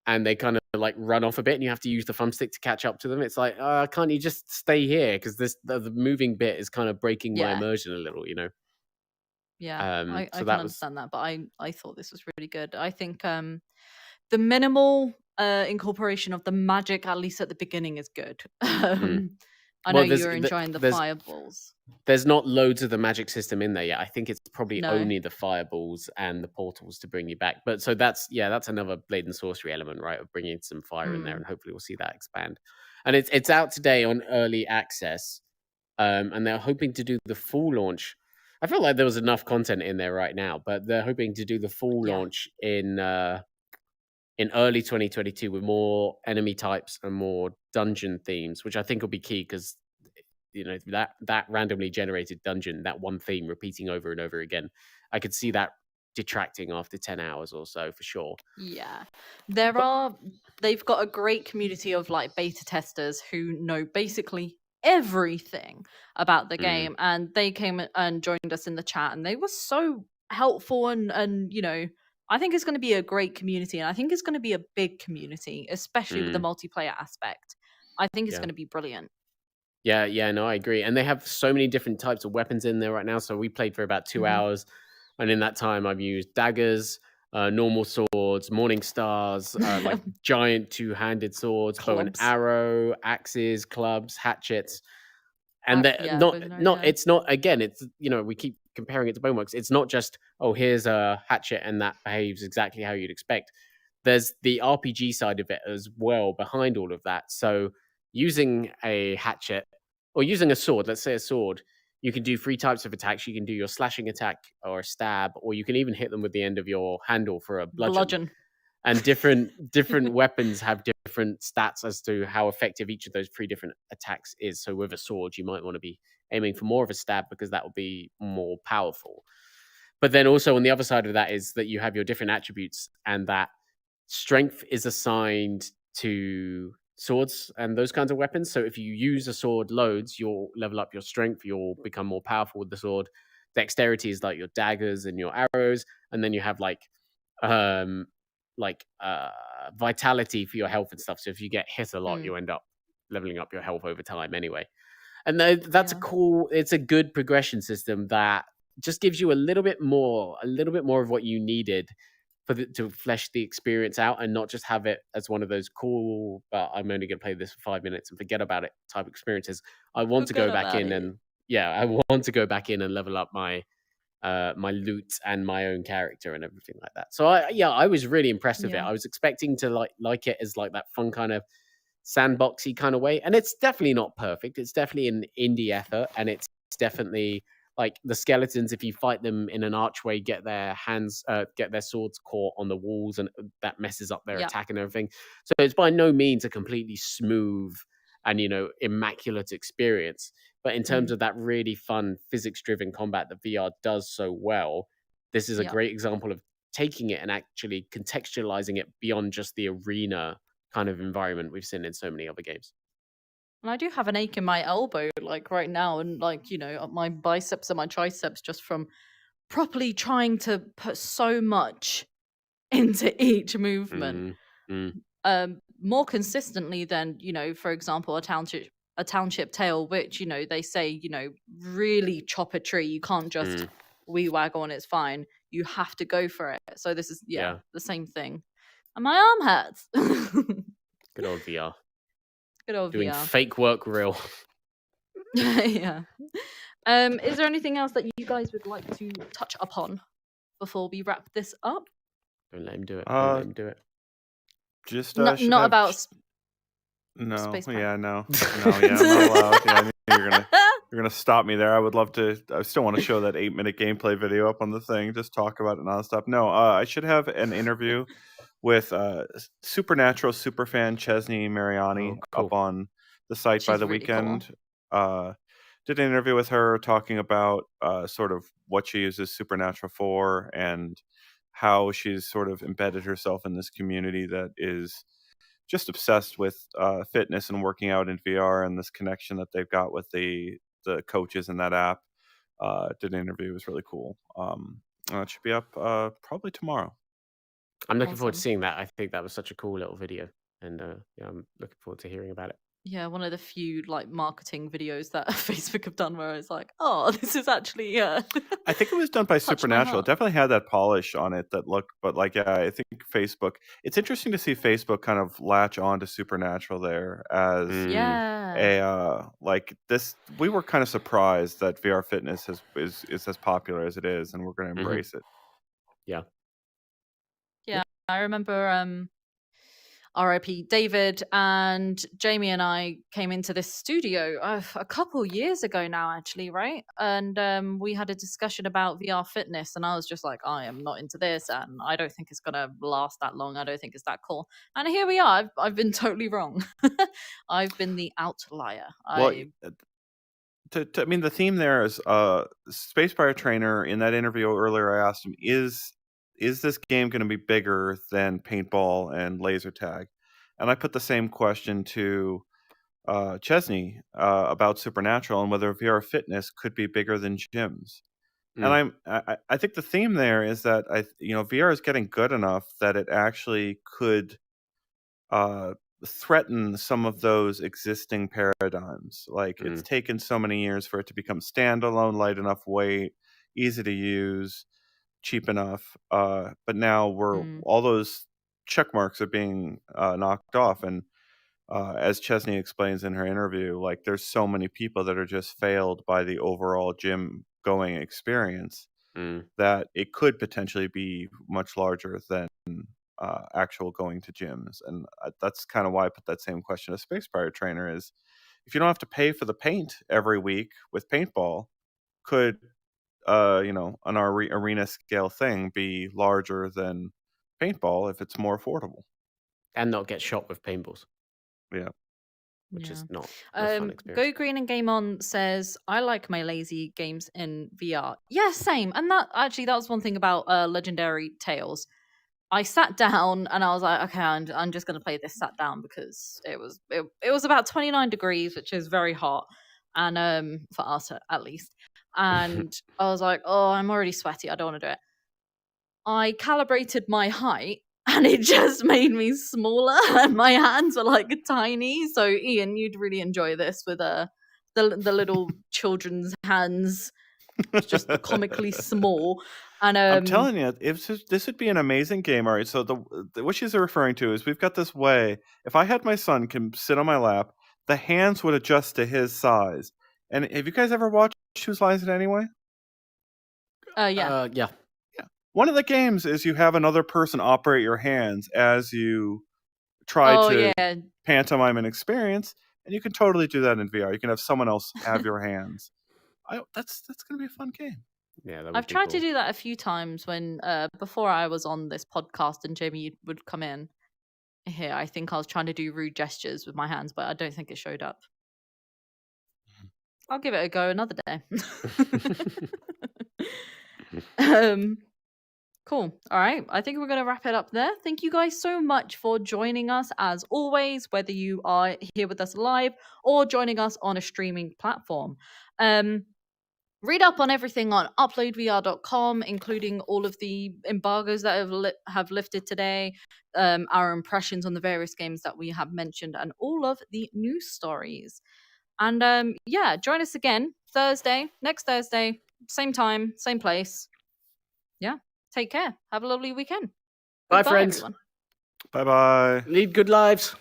and they kind of like run off a bit, and you have to use the thumbstick to catch up to them. It's like, can't you just stay here? Because the moving bit is kind of breaking my immersion a little, Yeah, I so can that was understand that, but I thought this was really good. I think the minimal incorporation of the magic, at least at the beginning, is good. I know you're enjoying the fireballs. There's not loads of the magic system in there yet. I think it's probably No. only the fireballs and the portals to bring you back. But so that's another blade and sorcery element, right? Of bringing some fire in there, and hopefully we'll see that expand. And it's out today on early access, and they're hoping to do the full launch. I feel like there was enough content in there right now, but they're hoping to do the full launch in early 2022 with more enemy types and more dungeon themes, which I think will be key because that randomly generated dungeon, that one theme repeating over and over again, I could see that detracting after 10 hours or so for sure. Yeah, they've got a great community of like beta testers who know basically everything about the game, and they came and joined us in the chat, and they were so helpful, and I think it's going to be a great community, and I think it's going to be a big community, especially with the multiplayer aspect. I think it's going to be brilliant. Yeah, no, I agree. And they have so many different types of weapons in there right now. So we played for about 2 hours, and in that time I've used daggers, normal swords, morning stars, like giant two-handed swords, bow and arrow, axes, clubs, hatchets. And it's not again, it's we keep comparing it to Boneworks. It's not just, oh, here's a hatchet and that behaves exactly how you'd expect. There's the RPG side of it as well behind all of that. So using a hatchet or using a sword, let's say a sword, you can do 3 types of attacks. You can do your slashing attack or a stab, or you can even hit them with the end of your handle for a bludgeon. And different weapons have different stats as to how effective each of those 3 different attacks is. So with a sword, you might want to be aiming for more of a stab because that will be more powerful. But then also on the other side of that is that you have your different attributes, and that strength is assigned to swords and those kinds of weapons. So if you use a sword loads, you'll level up your strength, you'll become more powerful with the sword. Dexterity is like your daggers and your arrows, and then you have vitality for your health and stuff. So if you get hit a lot, you end up leveling up your health over time anyway. And that's it's a good progression system that just gives you a little bit more of what you needed to flesh the experience out, and not just have it as one of those cool, but I'm only going to play this for 5 minutes and forget about it type experiences. I want to go back in and level up my my loot and my own character and everything like that. So I was really impressed with it. I was expecting to like it as like that fun kind of sandboxy kind of way, and it's definitely not perfect. It's definitely an indie effort, and it's definitely like the skeletons, if you fight them in an archway, get their swords caught on the walls, and that messes up their attack and everything. So it's by no means a completely smooth and immaculate experience. But in terms of that really fun physics-driven combat that VR does so well, this is a great example of taking it and actually contextualizing it beyond just the arena kind of environment we've seen in so many other games. And I do have an ache in my elbow, like right now, and my biceps and my triceps, just from properly trying to put so much into each movement. More consistently than, for example, a township tale, which, they say, really chop a tree. You can't just wee waggle and it's fine. You have to go for it. So this is, the same thing. And my arm hurts. Good old VR. Good old Doing VR. fake work real. Yeah. Is there anything else that you guys would like to touch upon before we wrap this up? Don't let him do it. Don't let Uh, him do it. just Not should not have about no, Space Pirate. yeah, no, yeah, I'm not allowed. Yeah, I knew you're gonna stop me there. I would love to. I still want to show that 8-minute gameplay video up on the thing. Just talk about it nonstop. No, I should have an interview with Supernatural superfan Chesney Mariani Oh, cool. up on the site by She's the really cool. weekend. Did an interview with her talking about sort of what she uses Supernatural for and how she's sort of embedded herself in this community that is just obsessed with fitness and working out in VR and this connection that they've got with the coaches in that app. Did an interview. It was really cool. It should be up probably tomorrow. I'm looking forward to Awesome. seeing that. I think that was such a cool little video, and yeah, I'm looking forward to hearing about it. Yeah, one of the few like marketing videos that Facebook have done where it's like, oh, this is actually I think it was done by touched my Supernatural. It heart. definitely had that polish on it that looked, but like, yeah, I think Facebook. It's interesting to see Facebook kind of latch on to Supernatural there as Yeah. a like this. We were kind of surprised that VR fitness is as popular as it is, and we're going to embrace it. Yeah. I remember RIP David and Jamie and I came into this studio a couple years ago now, actually, right? And we had a discussion about VR fitness, and I was just like, I am not into this, and I don't think it's gonna last that long. I don't think it's that cool. And here we are. I've been totally wrong. I've been the outlier. Well, I mean, the theme there is Space Pirate Trainer. In that interview earlier, I asked him, "Is this game going to be bigger than paintball and laser tag?" And I put the same question to Chesney about Supernatural and whether VR fitness could be bigger than gyms. And I think the theme there is that VR is getting good enough that it actually could threaten some of those existing paradigms. Like it's taken so many years for it to become standalone, light enough weight, easy to use, cheap enough. But now all those check marks are being knocked off. And as Chesney explains in her interview, like there's so many people that are just failed by the overall gym going experience that it could potentially be much larger than actual going to gyms. And that's kind of why I put that same question to Space Pirate Trainer is if you don't have to pay for the paint every week with paintball, could an arena scale thing be larger than paintball if it's more affordable and not get shot with paintballs? Yeah. Which is not a fun experience. Go Green and Game On says, I like my lazy games in VR. Yeah, same. And that was one thing about Legendary Tales. I sat down and I was like, okay, I'm just going to play this sat down because it was about 29 degrees, which is very hot, and for us at least. And I was like, oh, I'm already sweaty. I don't want to do it. I calibrated my height and it just made me smaller and my hands were like tiny. So Ian, you'd really enjoy this with the little children's hands, just comically small. And I'm telling you, this would be an amazing game. All right, so what she's referring to is we've got this way. If I had my son can sit on my lap, the hands would adjust to his size. And have you guys ever watched Whose Line Is It Anyway? Yeah. Yeah. One of the games is you have another person operate your hands as you try to pantomime an experience, and you can totally do that in VR. You can have someone else have your hands. That's going to be a fun game. Yeah, I've tried to do that a few times when before I was on this podcast and Jamie would come in here. I think I was trying to do rude gestures with my hands, but I don't think it showed up. I'll give it a go another day. Cool. All right. I think we're going to wrap it up there. Thank you guys so much for joining us as always, whether you are here with us live or joining us on a streaming platform. Read up on everything on UploadVR.com, including all of the embargoes that have lifted today, our impressions on the various games that we have mentioned, and all of the news stories. And join us again next Thursday, same time, same place. Yeah, take care. Have a lovely weekend. Bye, Goodbye, friends. everyone. Bye-bye. Lead good lives.